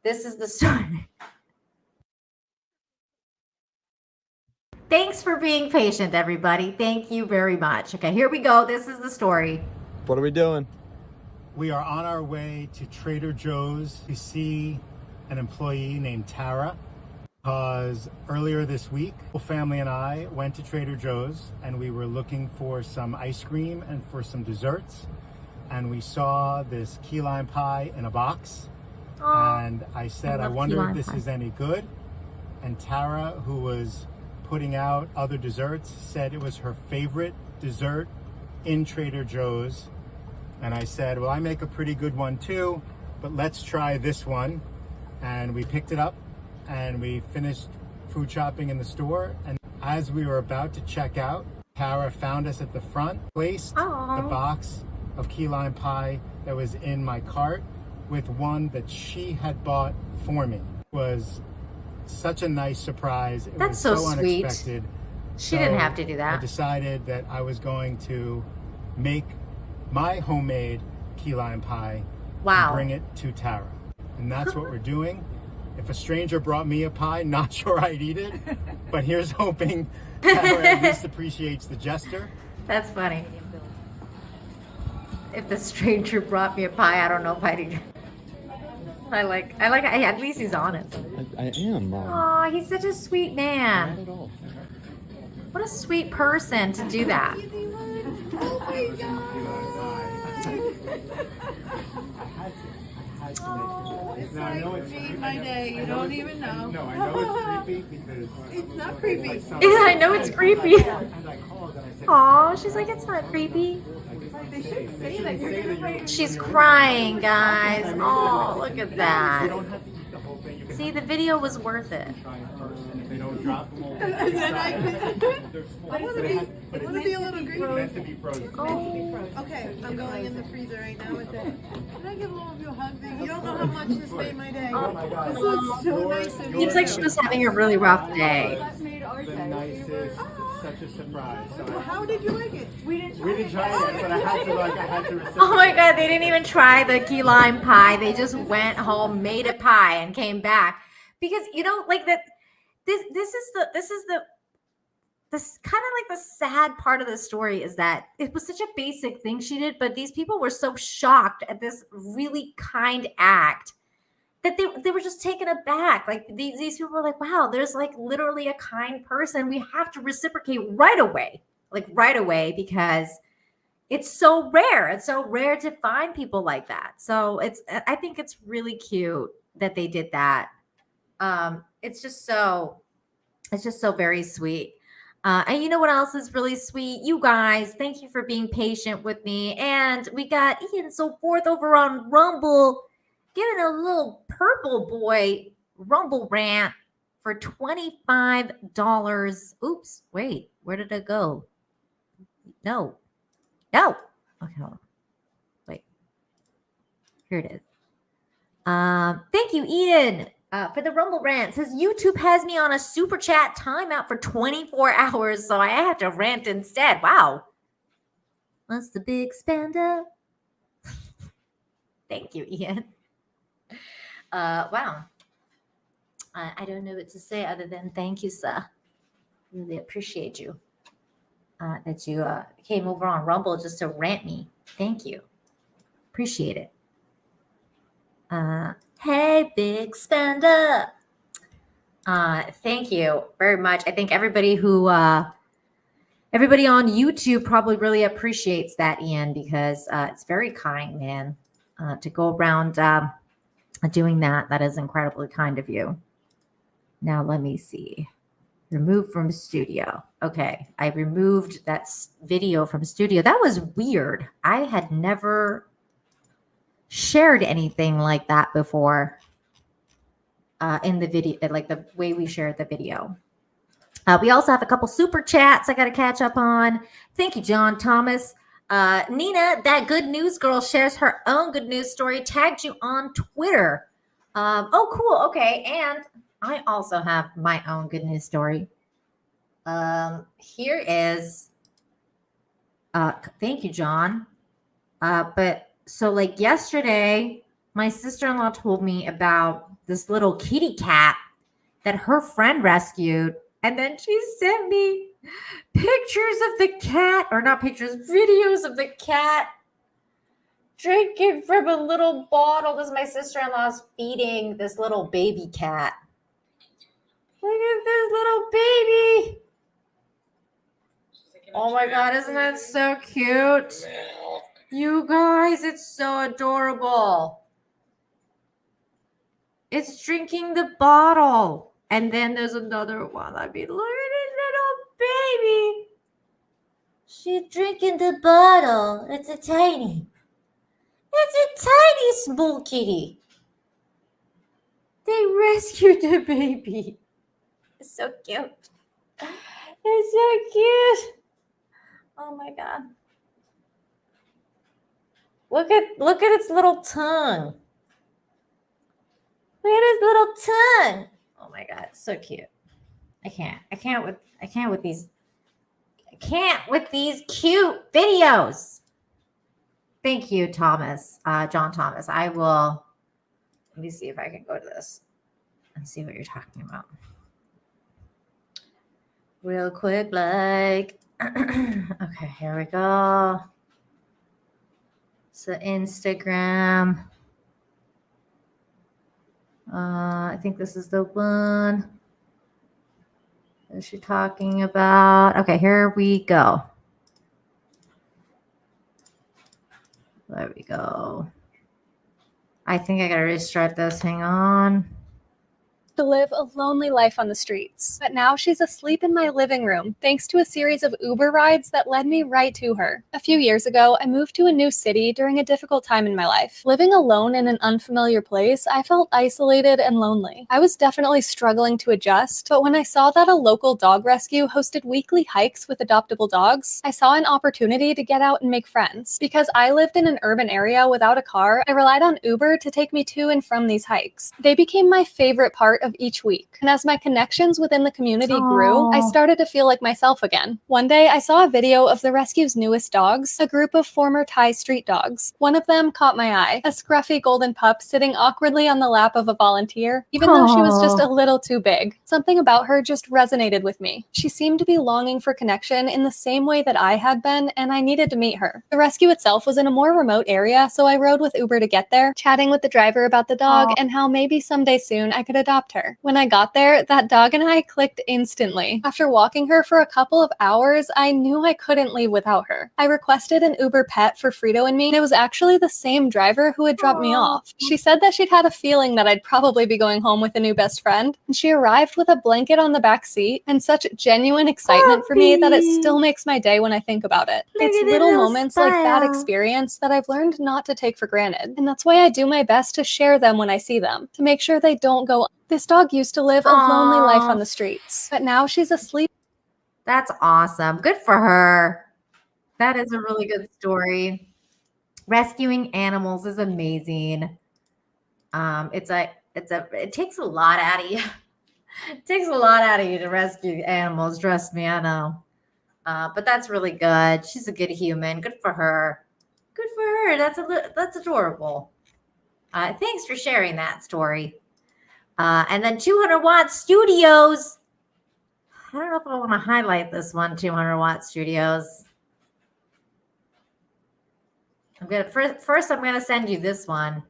This is the story. Thanks for being patient, everybody. Thank you very much. Okay, here we go. This is the story. What are we doing? We are on our way to Trader Joe's to see an employee named Tara. Because earlier this week, the family and I went to Trader Joe's and we were looking for some ice cream and for some desserts. And we saw this key lime pie in a box. And I said, I wonder if this is any good. And Tara, who was putting out other desserts, said it was her favorite dessert in Trader Joe's. And I said, well, I make a pretty good one too, but let's try this one. And we picked it up and we finished food shopping in the store. And as we were about to check out, Tara found us at the front, placed the box of key lime pie that was in my cart with one that she had bought for me. It was such a nice surprise. It That's was so sweet. unexpected. She didn't have to do that. I decided that I was going to make my homemade key lime pie Wow. and bring it to Tara. And that's what we're doing. If a stranger brought me a pie, not sure I'd eat it, but here's hoping Tara at least appreciates the gesture. That's funny. If the stranger brought me a pie, I don't know if I'd eat it. I like, at least he's honest. I am, Mom. Oh, he's such a sweet man. Not at all. What a sweet person to do that. Oh my God. It's now, I know it's made my day. You don't even know. No, I know it's creepy because it's not creepy. Yeah, I know it's creepy. Aw, she's like, it's not creepy. They should say that you're gonna write. She's crying, guys. Oh, look at that. See, the video was worth it. they don't drop. And then I want to be a little greedy. Oh. Okay, I'm going in the freezer right now with it. Can I give all of you a hug? You don't know how much this made my day. Oh my God. This was so nice of you. Seems like she was having a really rough day. The nicest, such a surprise. So How did you like it? We didn't try it, but I had to reciprocate. Oh my God, they didn't even try the key lime pie. They just went home, made a pie, and came back. Because, you know, like that, this is kind of like the sad part of the story is that it was such a basic thing she did, but these people were so shocked at this really kind act that they were just taken aback. Like these people were like, wow, there's like literally a kind person. We have to reciprocate right away, because it's so rare. It's so rare to find people like that. So I think it's really cute that they did that. It's just so very sweet. And you know what else is really sweet? You guys, thank you for being patient with me. And we got Ian So Forth over on Rumble giving a little purple boy Rumble rant for $25. Oops, wait, where did it go? No. Okay, hold on. Wait. Here it is. Thank you, Ian. For the Rumble rant. Says YouTube has me on a super chat timeout for 24 hours, so I have to rant instead. Wow. What's the big spender? Thank you, Ian. Wow. I don't know what to say other than thank you, sir. Really appreciate you. That you came over on Rumble just to rant me. Thank you. Appreciate it. Hey, big spender. Thank you very much. I think everybody on YouTube probably really appreciates that, Ian, because it's very kind, man, to go around doing that. That is incredibly kind of you. Now, let me see. Remove from studio. Okay, I removed that video from studio. That was weird. I had never shared anything like that before in the video, like the way we shared the video. We also have a couple super chats I got to catch up on. Thank you, John Thomas. Nina, that good news girl, shares her own good news story, tagged you on Twitter. Oh, cool. Okay. And I also have my own good news story. Here is, thank you, John. But so like yesterday, my sister-in-law told me about this little kitty cat that her friend rescued. And then she sent me pictures of the cat, or not pictures, videos of the cat drinking from a little bottle. This is my sister-in-law's feeding this little baby cat. Look at this little baby. Oh my God, isn't that so cute? You guys, it's so adorable. It's drinking the bottle. And then there's another one. I mean, look at this little baby. She's drinking the bottle. It's a tiny small kitty. They rescued the baby. It's so cute. It's so cute. Oh my God. Look at its little tongue. Look at its little tongue. Oh my God, it's so cute. I can't with these cute videos. Thank you, Thomas, John Thomas. Let me see if I can go to this and see what you're talking about. Real quick, like, okay, here we go. So Instagram. I think this is the one that she's talking about. Okay, here we go. There we go. I think I gotta restart this. Hang on. To live a lonely life on the streets. But now she's asleep in my living room, thanks to a series of Uber rides that led me right to her. A few years ago, I moved to a new city during a difficult time in my life. Living alone in an unfamiliar place, I felt isolated and lonely. I was definitely struggling to adjust, but when I saw that a local dog rescue hosted weekly hikes with adoptable dogs, I saw an opportunity to get out and make friends. Because I lived in an urban area without a car, I relied on Uber to take me to and from these hikes. They became my favorite part of each week. And as my connections within the community grew, I started to feel like myself again. One day, I saw a video of the rescue's newest dogs, a group of former Thai street dogs. One of them caught my eye, a scruffy golden pup sitting awkwardly on the lap of a volunteer, even though she was just a little too big. Something about her just resonated with me. She seemed to be longing for connection in the same way that I had been, and I needed to meet her. The rescue itself was in a more remote area, so I rode with Uber to get there, chatting with the driver about the dog and how maybe someday soon I could adopt her. When I got there, that dog and I clicked instantly. After walking her for a couple of hours, I knew I couldn't leave without her. I requested an Uber pet for Frito and me, and it was actually the same driver who had dropped me off. She said that she'd had a feeling that I'd probably be going home with a new best friend, and she arrived with a blanket on the back seat and such genuine excitement for me that it still makes my day when I think about it. It's little moments like that experience that I've learned not to take for granted, and that's why I do my best to share them when I see them, to make sure they don't go. This dog used to live a lonely life on the streets, but now she's asleep. That's awesome. Good for her. That is a really good story. Rescuing animals is amazing. It takes a lot out of you. It takes a lot out of you to rescue animals. Trust me, I know. But that's really good. She's a good human. Good for her. Good for her. That's adorable. Thanks for sharing that story. And then 200 Watt Studios. I don't know if I want to highlight this one, 200 Watt Studios. First I'm gonna send you this one.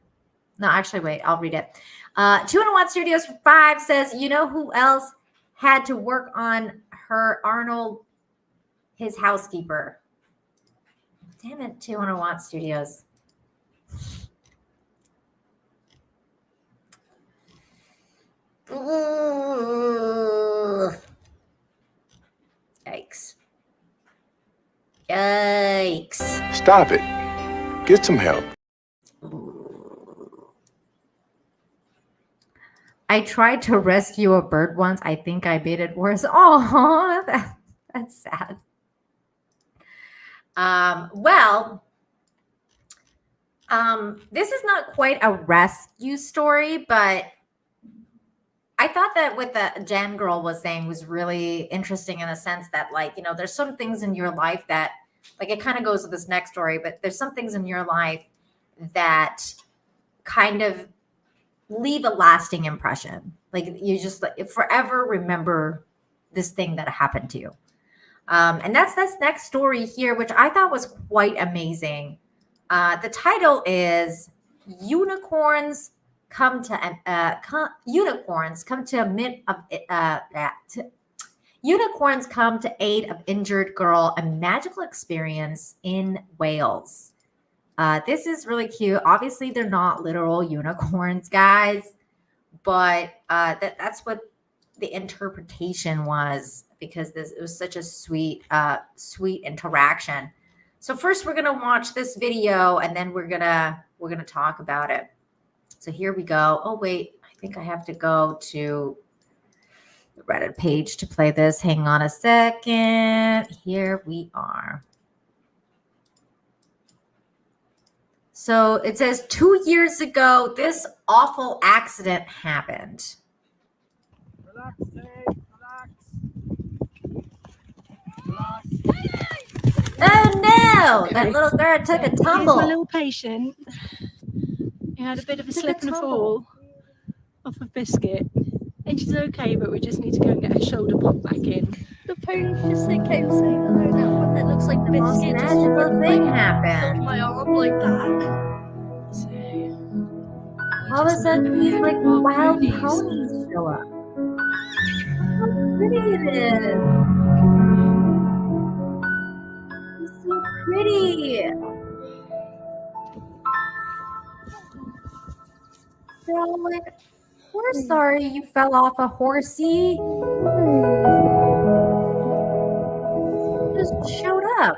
No, actually, wait, I'll read it. 200 Watt Studios 5 says, you know who else had to work on her? Arnold, his housekeeper. Damn it, 200 Watt Studios. Ooh. Yikes. Yikes. Stop it. Get some help. I tried to rescue a bird once. I think I made it worse. Oh, that's sad. This is not quite a rescue story, but I thought that what the Jen girl was saying was really interesting in the sense that, like, you know, there's some things in your life that, like, it kind of goes with this next story, but there's some things in your life that kind of leave a lasting impression. Like, you just like, forever remember this thing that happened to you. And that's this next story here, which I thought was quite amazing. The title is Unicorns come to aid of injured girl, a magical experience in Wales. This is really cute. Obviously, they're not literal unicorns, guys, but that's what the interpretation was, because it was such a sweet interaction. So first, we're gonna watch this video, and then we're gonna talk about it. So here we go. Oh, wait, I think I have to go to the Reddit page to play this. Hang on a second. Here we are. So it says 2 years ago, this awful accident happened. Relax, Dave, relax. Oh no! That little girl took a tumble. Here's my little patient. He had a bit of a slip and a fall off of Biscuit. And she's okay, but we just need to go and get her shoulder popped back in. The pony just came saying hello. That one that looks like Biscuit just thing happened. my arm like that. So, all of a sudden, these like wild ponies show up. How pretty it is! It's so pretty. They're all like, we're sorry you fell off a horsey. Just showed up.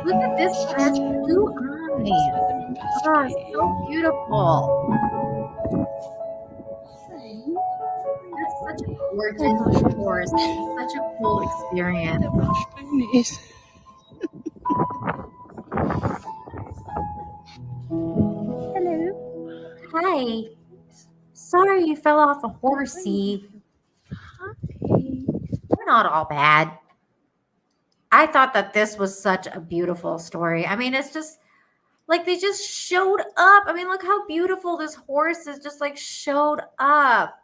Look at this one. It has blue eyes. Oh, it's so beautiful. That's such a gorgeous horse. It's such a cool experience. Hello. Hi. Sorry you fell off a horsey. We're not all bad. I thought that this was such a beautiful story. I mean, it's just like they just showed up. I mean, look how beautiful this horse is, just like showed up.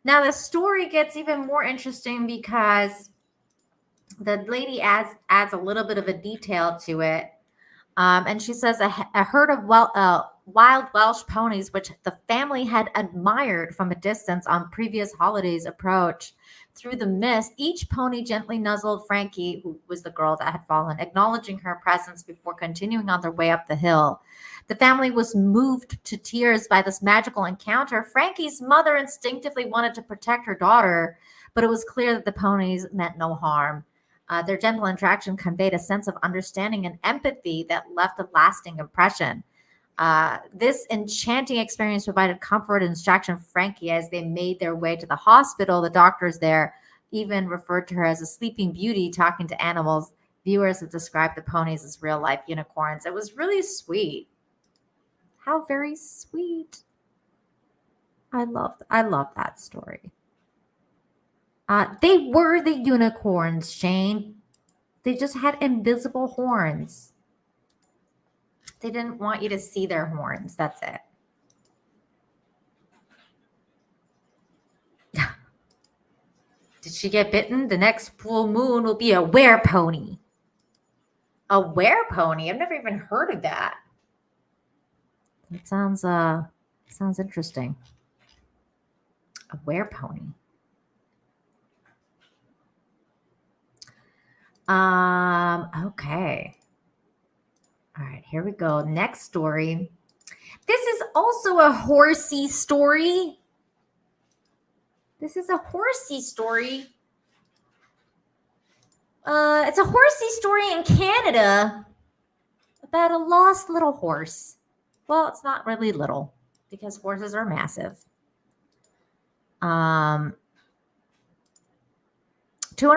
Now the story gets even more interesting because the lady adds a little bit of a detail to it. And she says a herd of wild Welsh ponies, which the family had admired from a distance on previous holidays, approached. Through the mist, each pony gently nuzzled Frankie, who was the girl that had fallen, acknowledging her presence before continuing on their way up the hill. The family was moved to tears by this magical encounter. Frankie's mother instinctively wanted to protect her daughter, but it was clear that the ponies meant no harm. Their gentle interaction conveyed a sense of understanding and empathy that left a lasting impression. This enchanting experience provided comfort and distraction for Frankie as they made their way to the hospital. The doctors there even referred to her as a sleeping beauty talking to animals. Viewers have described the ponies as real-life unicorns. It was really sweet. How very sweet. I love that story. They were the unicorns, Shane. They just had invisible horns. They didn't want you to see their horns. That's it. Did she get bitten? The next full moon will be a werepony. A werepony? I've never even heard of that. It sounds interesting. A werepony. Okay. All right, here we go. Next story. This is also a horsey story. It's a horsey story in Canada about a lost little horse. Well, it's not really little because horses are massive. 200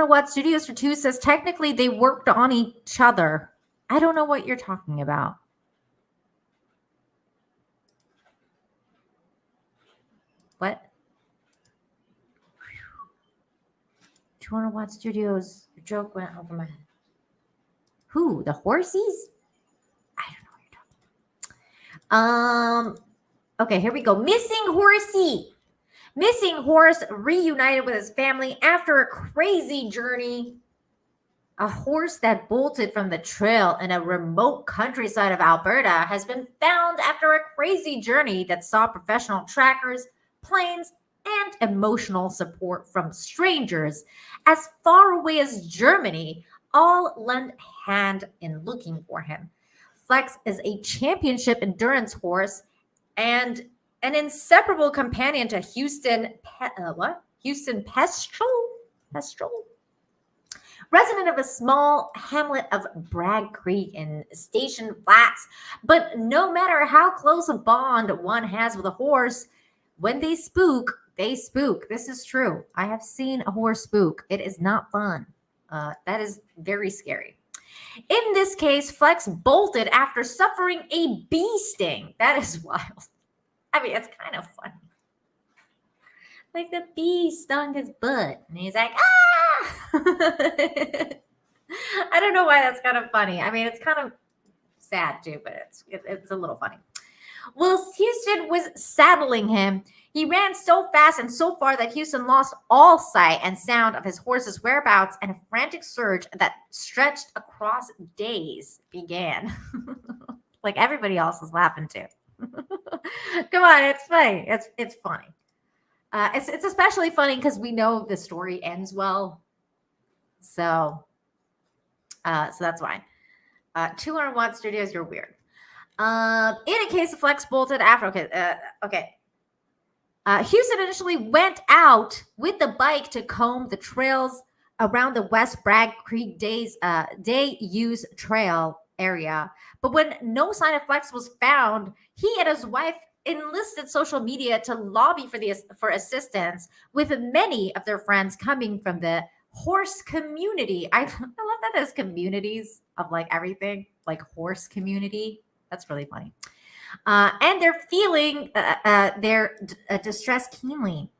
Watt Studios for Two says technically they worked on each other. I don't know what you're talking about. What? 200 Watt Studios. The joke went over my head. Who? The horsies? I don't know what you're talking about. Okay, here we go. Missing horsey. Missing horse reunited with his family after a crazy journey. A horse that bolted from the trail in a remote countryside of Alberta has been found after a crazy journey that saw professional trackers, planes, and emotional support from strangers as far away as Germany all lend a hand in looking for him. Flex is a championship endurance horse and an inseparable companion to Houston Pestrel? Resident of a small hamlet of Bragg Creek in Station Flats. But no matter how close a bond one has with a horse, when they spook, they spook. This is true. I have seen a horse spook. It is not fun. That is very scary. In this case, Flex bolted after suffering a bee sting. That is wild. I mean, it's kind of funny. Like the bee stung his butt. And he's like, ah! I don't know why that's kind of funny. I mean, it's kind of sad too, but it's a little funny. Whilst Houston was saddling him, he ran so fast and so far that Houston lost all sight and sound of his horse's whereabouts, and a frantic surge that stretched across days began. Like everybody else was laughing too. Come on, it's funny. It's funny. It's especially funny because we know the story ends well. So So that's fine. 200-watt studios, you're weird. In a case of flex bolted after. Okay. Houston initially went out with the bike to comb the trails around the West Bragg Creek day use trail area. But when no sign of flex was found, he and his wife enlisted social media to lobby for assistance, with many of their friends coming from the horse community. I love that there's communities of like everything, like horse community. That's really funny. And they're feeling their distress keenly.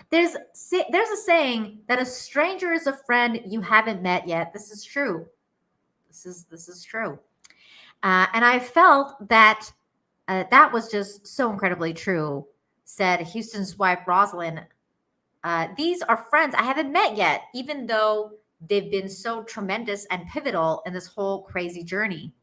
There's a saying that a stranger is a friend you haven't met yet. This is true. This is true. And I felt that that was just so incredibly true, said Houston's wife, Rosalind. These are friends I haven't met yet, even though they've been so tremendous and pivotal in this whole crazy journey.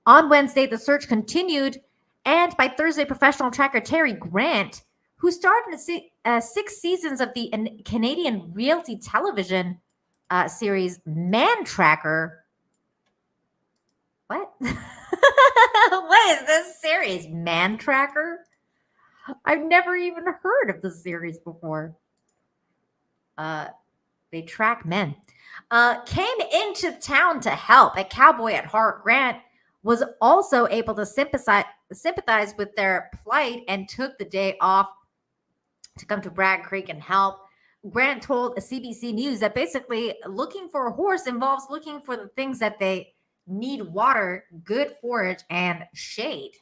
On Wednesday, the search continued, and by Thursday, professional tracker Terry Grant, who starred in 6 seasons of the Canadian reality television series Man Tracker. What? What is this series? Man Tracker? I've never even heard of this series before. They track men. Came into town to help. A cowboy at heart, Grant was also able to sympathize with their plight and took the day off to come to Bragg Creek and help. Grant told CBC News that basically looking for a horse involves looking for the things that they need: water, good forage, and shade.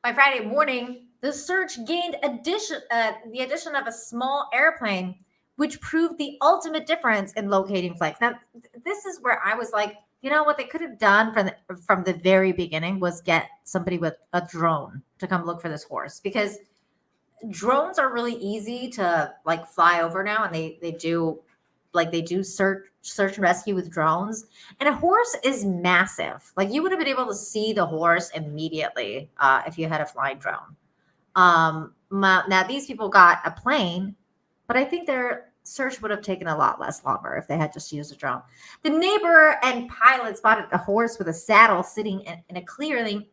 By Friday morning, the search gained the addition of a small airplane, which proved the ultimate difference in locating flex. Now, this is where I was like, you know what they could have done from the very beginning was get somebody with a drone to come look for this horse, because drones are really easy to like fly over now, and they do search and rescue with drones. And a horse is massive. Like, you would have been able to see the horse immediately if you had a flying drone. Now these people got a plane, but I think their search would have taken a lot less longer if they had just used a drone. The neighbor and pilot spotted a horse with a saddle sitting in a clearing,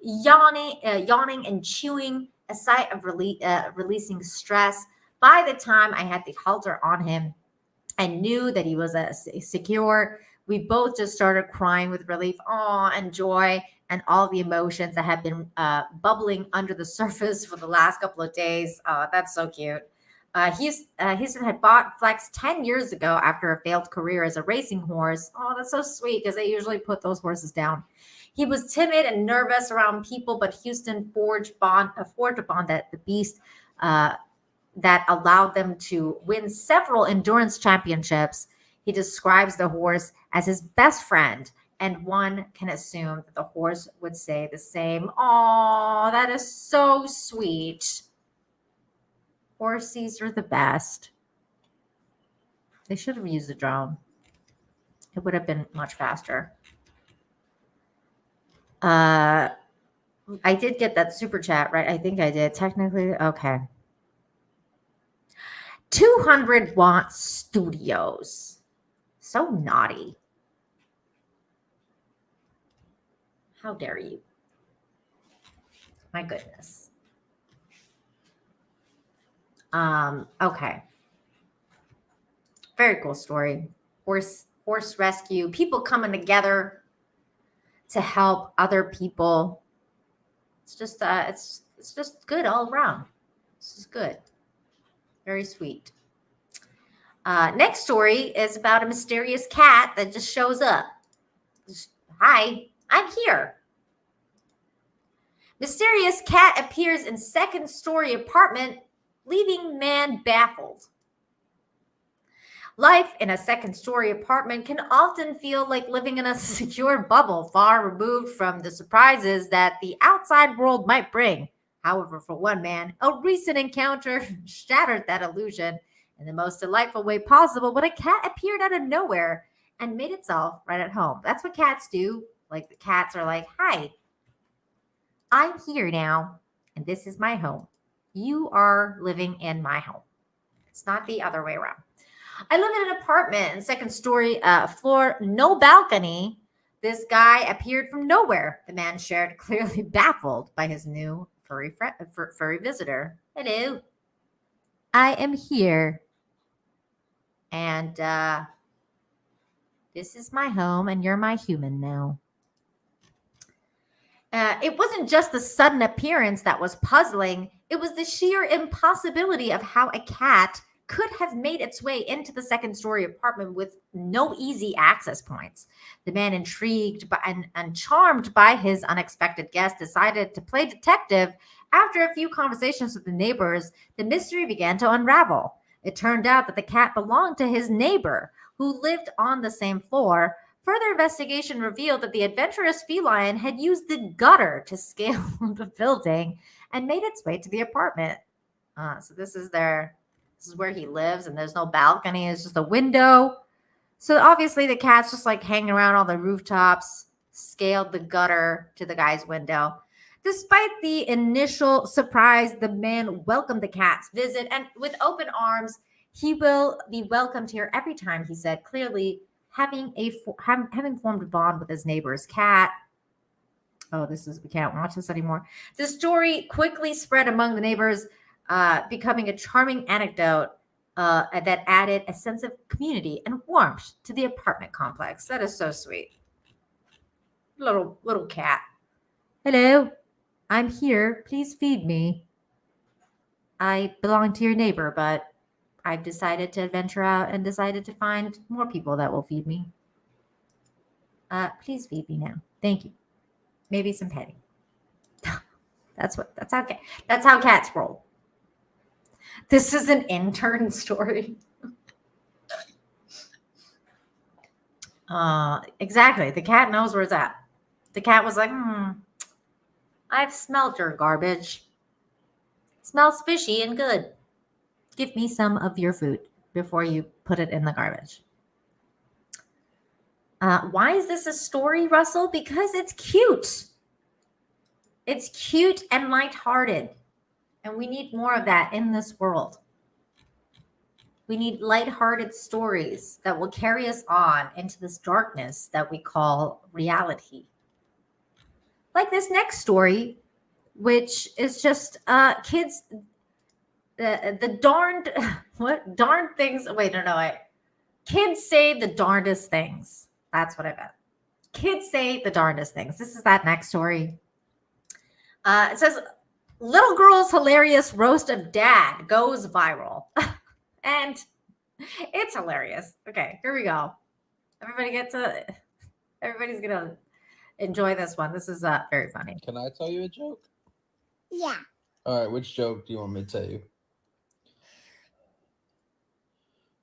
yawning and chewing, a sight of releasing stress. By the time I had the halter on him and knew that he was secure, we both just started crying with relief, awe, and joy, and all the emotions that have been bubbling under the surface for the last couple of days. That's so cute. Houston had bought Flex 10 years ago after a failed career as a racing horse. Oh, that's so sweet, because they usually put those horses down. He was timid and nervous around people, but Houston forged a bond that the beast that allowed them to win several endurance championships. He describes the horse as his best friend, and one can assume that the horse would say the same. Oh, that is so sweet. Horsies are the best. They should have used a drone. It would have been much faster. I did get that super chat, right? I think I did. Technically, okay. 200-watt studios. So naughty. How dare you? My goodness. Okay. Very cool story. Horse rescue. People coming together to help other people. It's just it's just good all around. This is good. Very sweet. Next story is about a mysterious cat that just shows up. Hi, I'm here. Mysterious cat appears in second-story apartment, leaving man baffled. Life in a second-story apartment can often feel like living in a secure bubble, far removed from the surprises that the outside world might bring. However, for one man, a recent encounter shattered that illusion in the most delightful way possible when a cat appeared out of nowhere and made itself right at home. That's what cats do. Like, the cats are like, hi, I'm here now, and this is my home. You are living in my home. It's not the other way around. I live in an apartment, second story floor, no balcony. This guy appeared from nowhere. The man shared, clearly baffled by his new furry visitor. Hello, I am here, and this is my home, and you're my human now. It wasn't just the sudden appearance that was puzzling. It was the sheer impossibility of how a cat could have made its way into the second-story apartment with no easy access points. The man, intrigued and charmed by his unexpected guest, decided to play detective. After a few conversations with the neighbors, the mystery began to unravel. It turned out that the cat belonged to his neighbor, who lived on the same floor. Further investigation revealed that the adventurous feline had used the gutter to scale the building and made its way to the apartment. So this is where he lives, and there's no balcony. It's just a window. So obviously the cat's just like hanging around all the rooftops, scaled the gutter to the guy's window. Despite the initial surprise, the man welcomed the cat's visit, and with open arms, he will be welcomed here every time, he said, clearly having formed a bond with his neighbor's cat. We can't watch this anymore. The story quickly spread among the neighbors, becoming a charming anecdote that added a sense of community and warmth to the apartment complex. That is so sweet. Little cat. Hello, I'm here. Please feed me. I belong to your neighbor, but I've decided to venture out and decided to find more people that will feed me. Please feed me now. Thank you. Maybe some petting. That's how cats roll. This is an intern story. Exactly. The cat knows where it's at. The cat was like, I've smelled your garbage. It smells fishy and good. Give me some of your food before you put it in the garbage. Why is this a story, Russell? Because it's cute. It's cute and lighthearted. And we need more of that in this world. We need lighthearted stories that will carry us on into this darkness that we call reality. Like this next story, which is just kids, the darned, what? Darned things. Wait, no. Kids say the darndest things. That's what I meant. Kids say the darndest things. This is that next story. It says, little girl's hilarious roast of dad goes viral. And it's hilarious. Okay, here we go. Everybody's going to enjoy this one. This is very funny. Can I tell you a joke? Yeah. All right, which joke do you want me to tell you?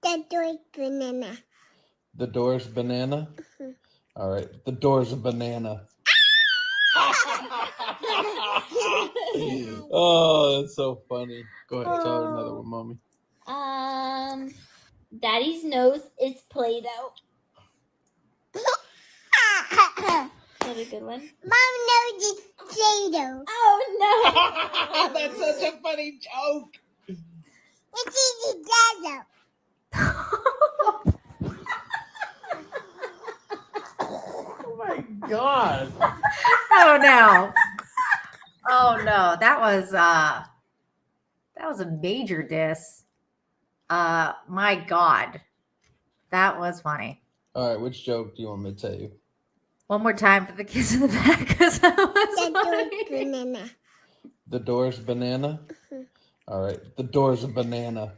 The door's banana. The door's banana? Mm-hmm. All right, the door's a banana. Oh, that's so funny. Go ahead, tell her another one, Mommy. Daddy's nose is Play-Doh. That's a good one. Mom nose is Play-Doh. Oh no! That's such a funny joke. It's easy, Dad. Oh my God. Oh no, that was a major diss. My God, that was funny. All right, which joke do you want me to tell you? One more time for the kids in the back, because that was The door's banana. The door's banana? All right, the door's a banana.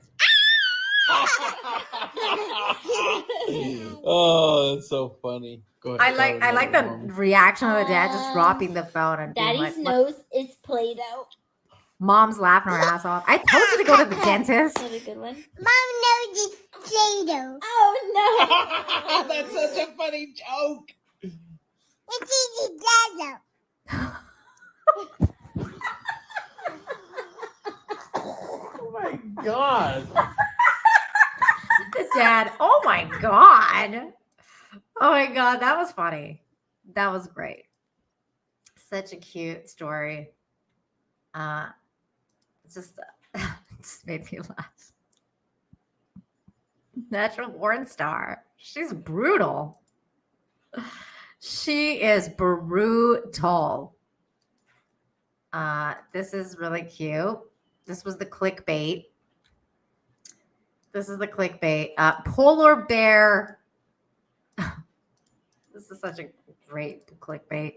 Oh, that's so funny. Go ahead. I like the reaction of the dad just dropping the phone and being Daddy's like, nose is Play-Doh. Mom's laughing her ass off. I told you to go to the dentist. That's a good one. Mom nose is Play-Doh. Oh no! That's such a funny joke. It's easy, Dad. Oh my God. The dad. Oh my God. Oh my God. That was funny. That was great. Such a cute story. It just made me laugh. Natural born star. She's brutal. She is brutal. This is really cute. This was the clickbait. This is the clickbait. Polar bear. This is such a great clickbait.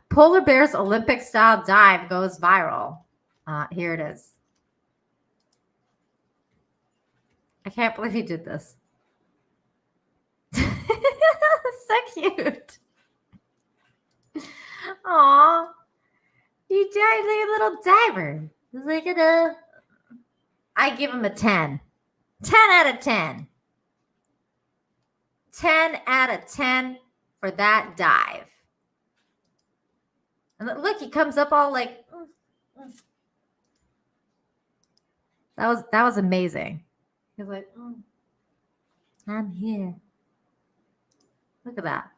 Polar bear's Olympic style dive goes viral. Here it is. I can't believe he did this. So cute. Aw. He died like a little diver. He's like I give him a 10. 10 out of 10. 10 out of 10 for that dive. And look, he comes up all like That was amazing. He's like, I'm here. Look at that.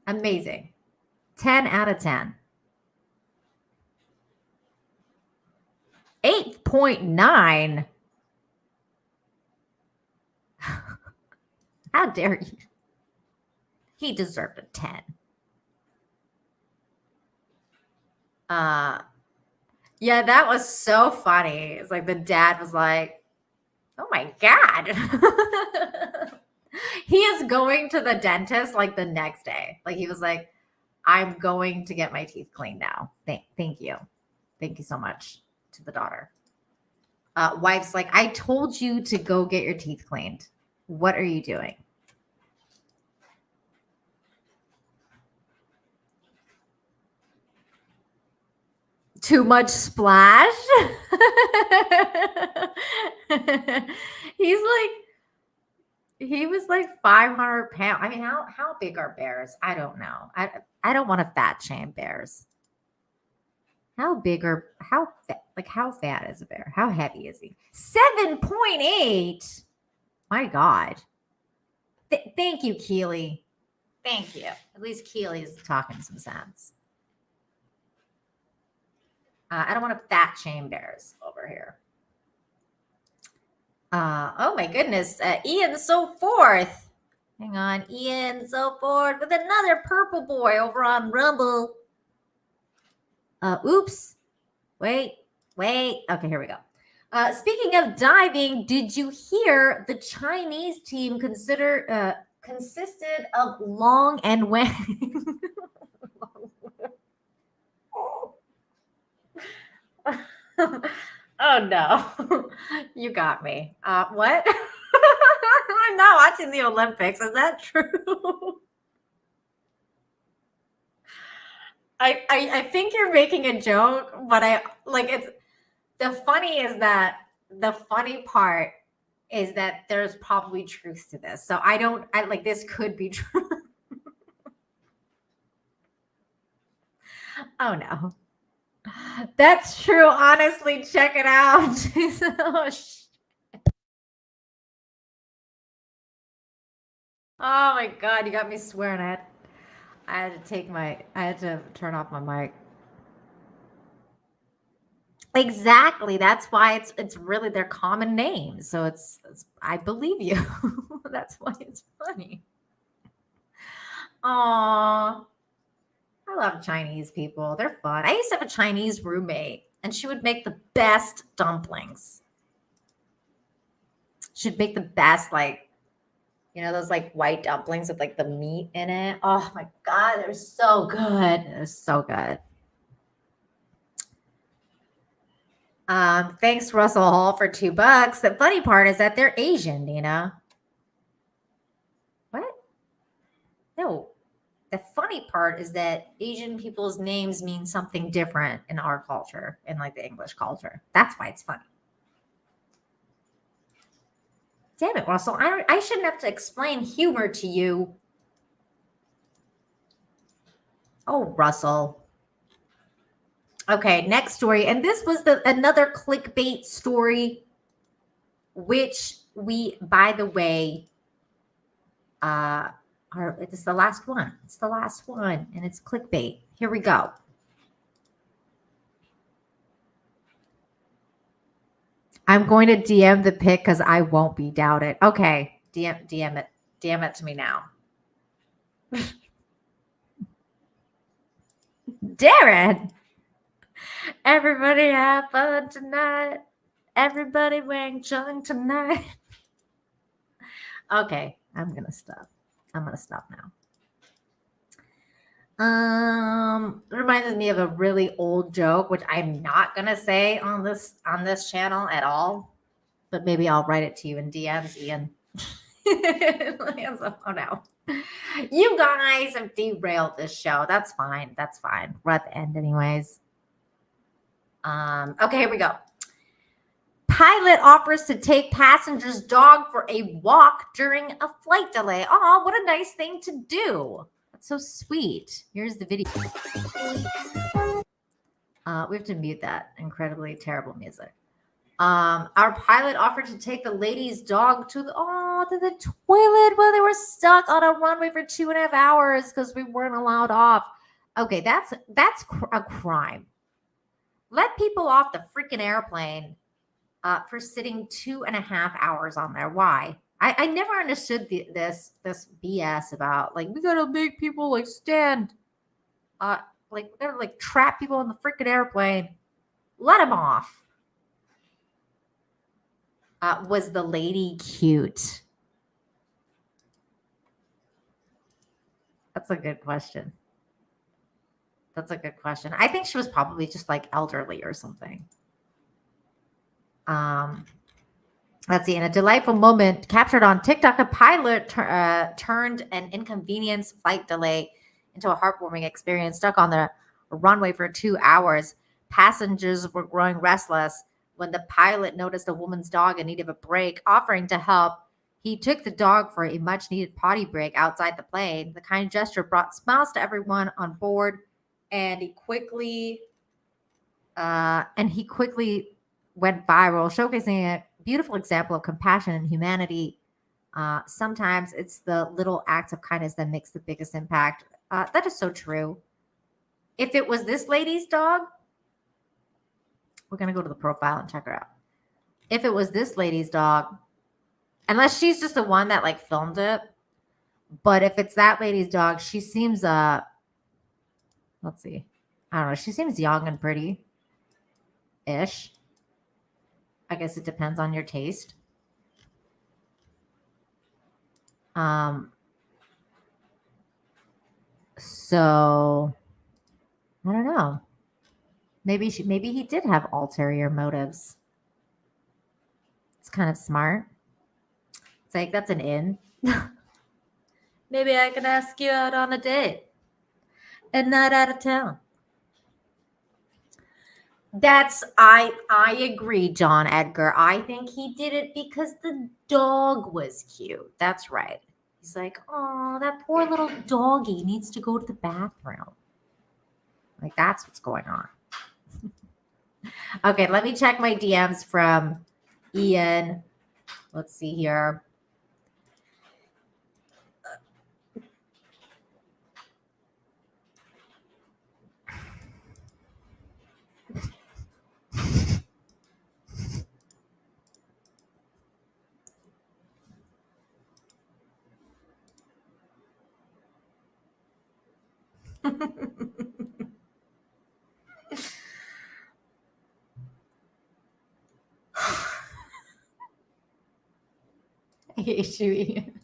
Amazing. 10 out of 10. 8.9. How dare you? He deserved a 10. Yeah, that was so funny. It's like the dad was like, oh my God. He is going to the dentist like the next day. Like he was like, I'm going to get my teeth cleaned now. Thank you. Thank you so much to the daughter. Wife's like, I told you to go get your teeth cleaned. What are you doing? Too much splash? He was like 500 pounds. I mean, how big are bears? I don't know. I don't want to fat shame bears. How fat is a bear? How heavy is he? 7.8. My God. Thank you, Keely. Thank you. At least Keely is talking some sense. I don't want to fat shame bears over here. Oh my goodness. Ian so forth. Hang on. Ian so forth with another purple boy over on Rumble. Oops. Wait. Okay, here we go. Speaking of diving, did you hear the Chinese team consisted of Long and Wang? Oh no, you got me. What? I'm not watching the Olympics. Is that true? I think you're making a joke, but it's the funny part is that there's probably truth to this. So this could be true. Oh no. That's true. Honestly, check it out. Oh my God, you got me swearing. I had to turn off my mic. Exactly. That's why it's really their common names. So it's I believe you. That's why it's funny. Aww. I love Chinese people. They're fun. I used to have a Chinese roommate, and she would make the best dumplings. She'd make the best, those white dumplings with the meat in it. Oh my God, they're so good. They're so good. Thanks, Russell Hall, for $2. The funny part is that they're Asian, Nina. What? No. The funny part is that Asian people's names mean something different in our culture, in the English culture. That's why it's funny. Damn it, Russell. I shouldn't have to explain humor to you. Oh, Russell. Okay, next story. And this was another clickbait story, which we, by the way, it's the last one. It's the last one, and it's clickbait. Here we go. I'm going to DM the pic because I won't be doubted. Okay. DM it to me now. Darren, everybody have fun tonight. Everybody wearing chung tonight. Okay, I'm gonna stop. I'm gonna stop now. It reminds me of a really old joke, which I'm not gonna say on this channel at all, but maybe I'll write it to you in DMs, Ian. Oh no. You guys have derailed this show. That's fine. That's fine. We're at the end anyways. Okay, here we go. Pilot offers to take passenger's dog for a walk during a flight delay. Oh, what a nice thing to do. That's so sweet. Here's the video. We have to mute that incredibly terrible music. Our pilot offered to take the lady's dog to the toilet while they were stuck on a runway for 2.5 hours because we weren't allowed off. Okay, that's a crime. Let people off the freaking airplane for sitting 2.5 hours on there. Why? I never understood this BS about like we gotta make people like stand, like we gotta like trap people in the freaking airplane. Let them off. Was the lady cute? That's a good question. That's a good question. I think she was probably just like elderly or something. Let's see. In a delightful moment captured on TikTok, a pilot turned an inconvenience flight delay into a heartwarming experience. Stuck on the runway for 2 hours, passengers were growing restless when the pilot noticed a woman's dog in need of a break. Offering to help, he took the dog for a much-needed potty break outside the plane. The kind gesture brought smiles to everyone on board, and he quickly went viral, showcasing a beautiful example of compassion and humanity. Sometimes it's the little acts of kindness that makes the biggest impact. That is so true. If it was this lady's dog, we're going to go to the profile and check her out. If it was this lady's dog, unless she's just the one that like filmed it, but if it's that lady's dog, she seems, let's see. I don't know. She seems young and pretty-ish. I guess it depends on your taste. So I don't know. Maybe he did have ulterior motives. It's kind of smart. It's like that's an in. Maybe I can ask you out on a date and not out of town. I agree, John Edgar. I think he did it because the dog was cute. That's right. He's like, oh, that poor little doggy needs to go to the bathroom. Like, that's what's going on. Okay, let me check my DMs from Ian. Let's see here. I hate you, Ian.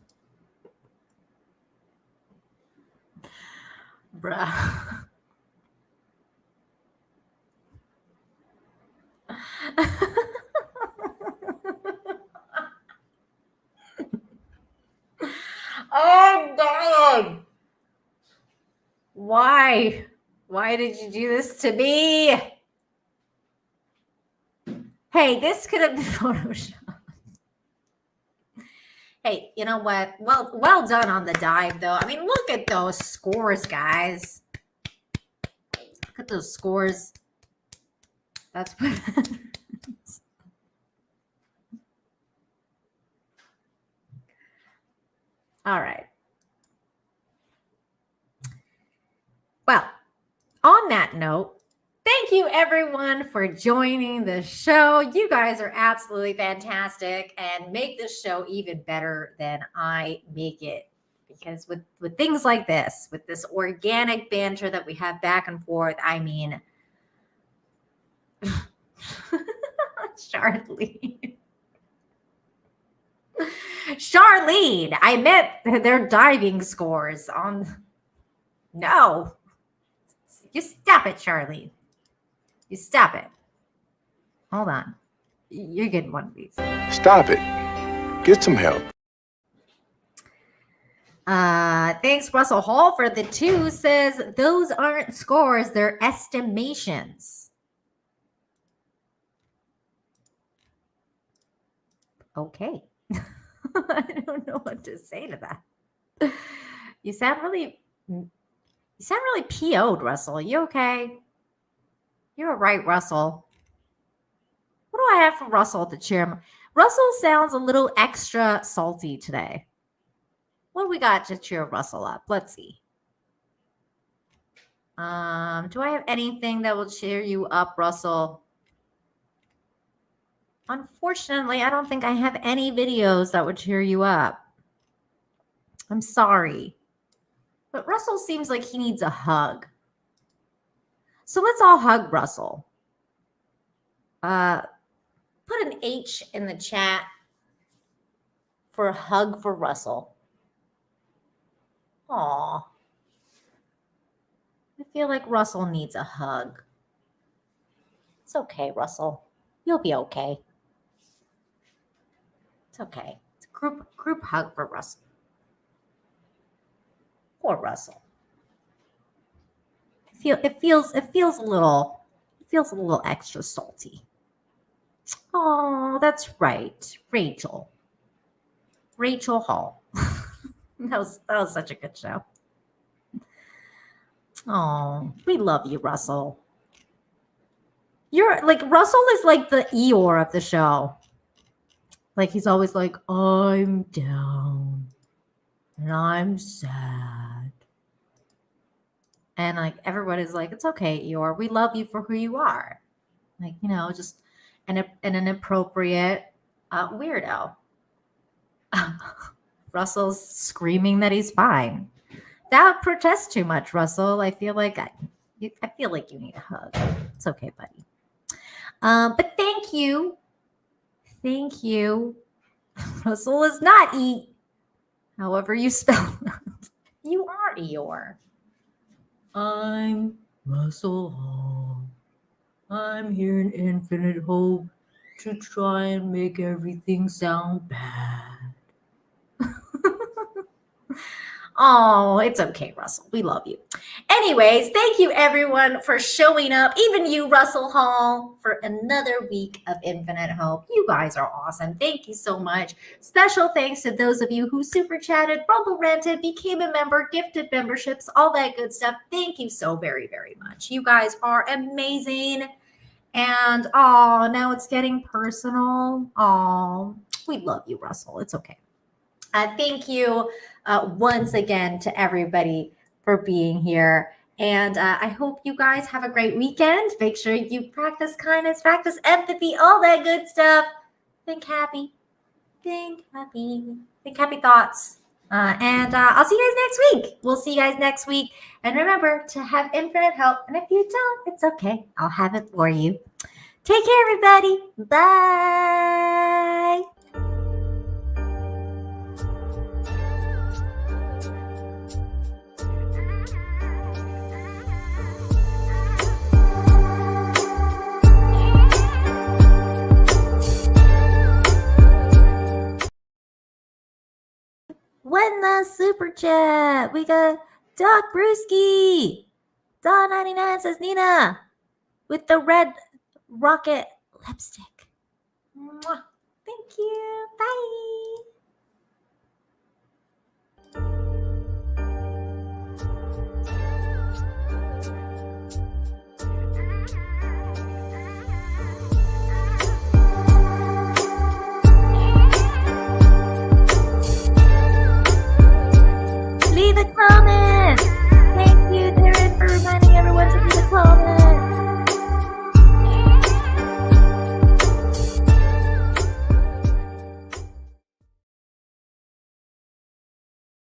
Bruh. Oh, God. Why? Why did you do this to me? Hey, this could have been Photoshopped. Hey, you know what? Well done on the dive, though. I mean, look at those scores, guys. Look at those scores. That's what. All right. Well, on that note, Thank you, everyone, for joining the show. You guys are absolutely fantastic and make this show even better than I make it. Because with things like this, with this organic banter that we have back and forth, I mean, Charlene, I meant their diving scores on. No. You stop it, Charlene. You stop it. Hold on. You're getting one of these. Stop it. Get some help. Thanks, Russell Hall, for the 2. Says those aren't scores, they're estimations. Okay. I don't know what to say to that. You sound really PO'd, Russell. You okay? You're all right, Russell. What do I have for Russell to cheer him? Russell sounds a little extra salty today. What do we got to cheer Russell up? Let's see. Do I have anything that will cheer you up, Russell? Unfortunately, I don't think I have any videos that would cheer you up. I'm sorry. But Russell seems like he needs a hug. So let's all hug Russell. Put an H in the chat for a hug for Russell. Aw. I feel like Russell needs a hug. It's okay, Russell. You'll be okay. It's okay. It's a group hug for Russell. Poor Russell. It feels a little extra salty. Oh, that's right. Rachel Hall. that was such a good show. Oh, we love you, Russell. You're like, Russell is like the Eeyore of the show. Like, he's always like, I'm down and I'm sad. And like, everybody's like, it's okay, Eeyore. We love you for who you are. Like, you know, just an inappropriate weirdo. Russell's screaming that he's fine. That protests too much, Russell. I feel like you need a hug. It's okay, buddy. But thank you. Russell is not E. However you spell that. You are Eeyore. I'm Russell Hall. I'm here in Infinite Hope to try and make everything sound bad. Oh, it's okay, Russell. We love you. Anyways, thank you everyone for showing up. Even you, Russell Hall, for another week of Infinite Hope. You guys are awesome. Thank you so much. Special thanks to those of you who super chatted, Rumble rented, became a member, gifted memberships, all that good stuff. Thank you so very, very much. You guys are amazing. And now it's getting personal. We love you, Russell. It's okay. Thank you once again to everybody for being here. And I hope you guys have a great weekend. Make sure you practice kindness, practice empathy, all that good stuff. Think happy. Think happy thoughts. And I'll see you guys next week. We'll see you guys next week. And remember to have infinite help. And if you don't, it's okay. I'll have it for you. Take care, everybody. Bye. One last super chat. We got Doc Brewski. $1.99 says Nina with the red rocket lipstick. Mwah. Thank you. Bye.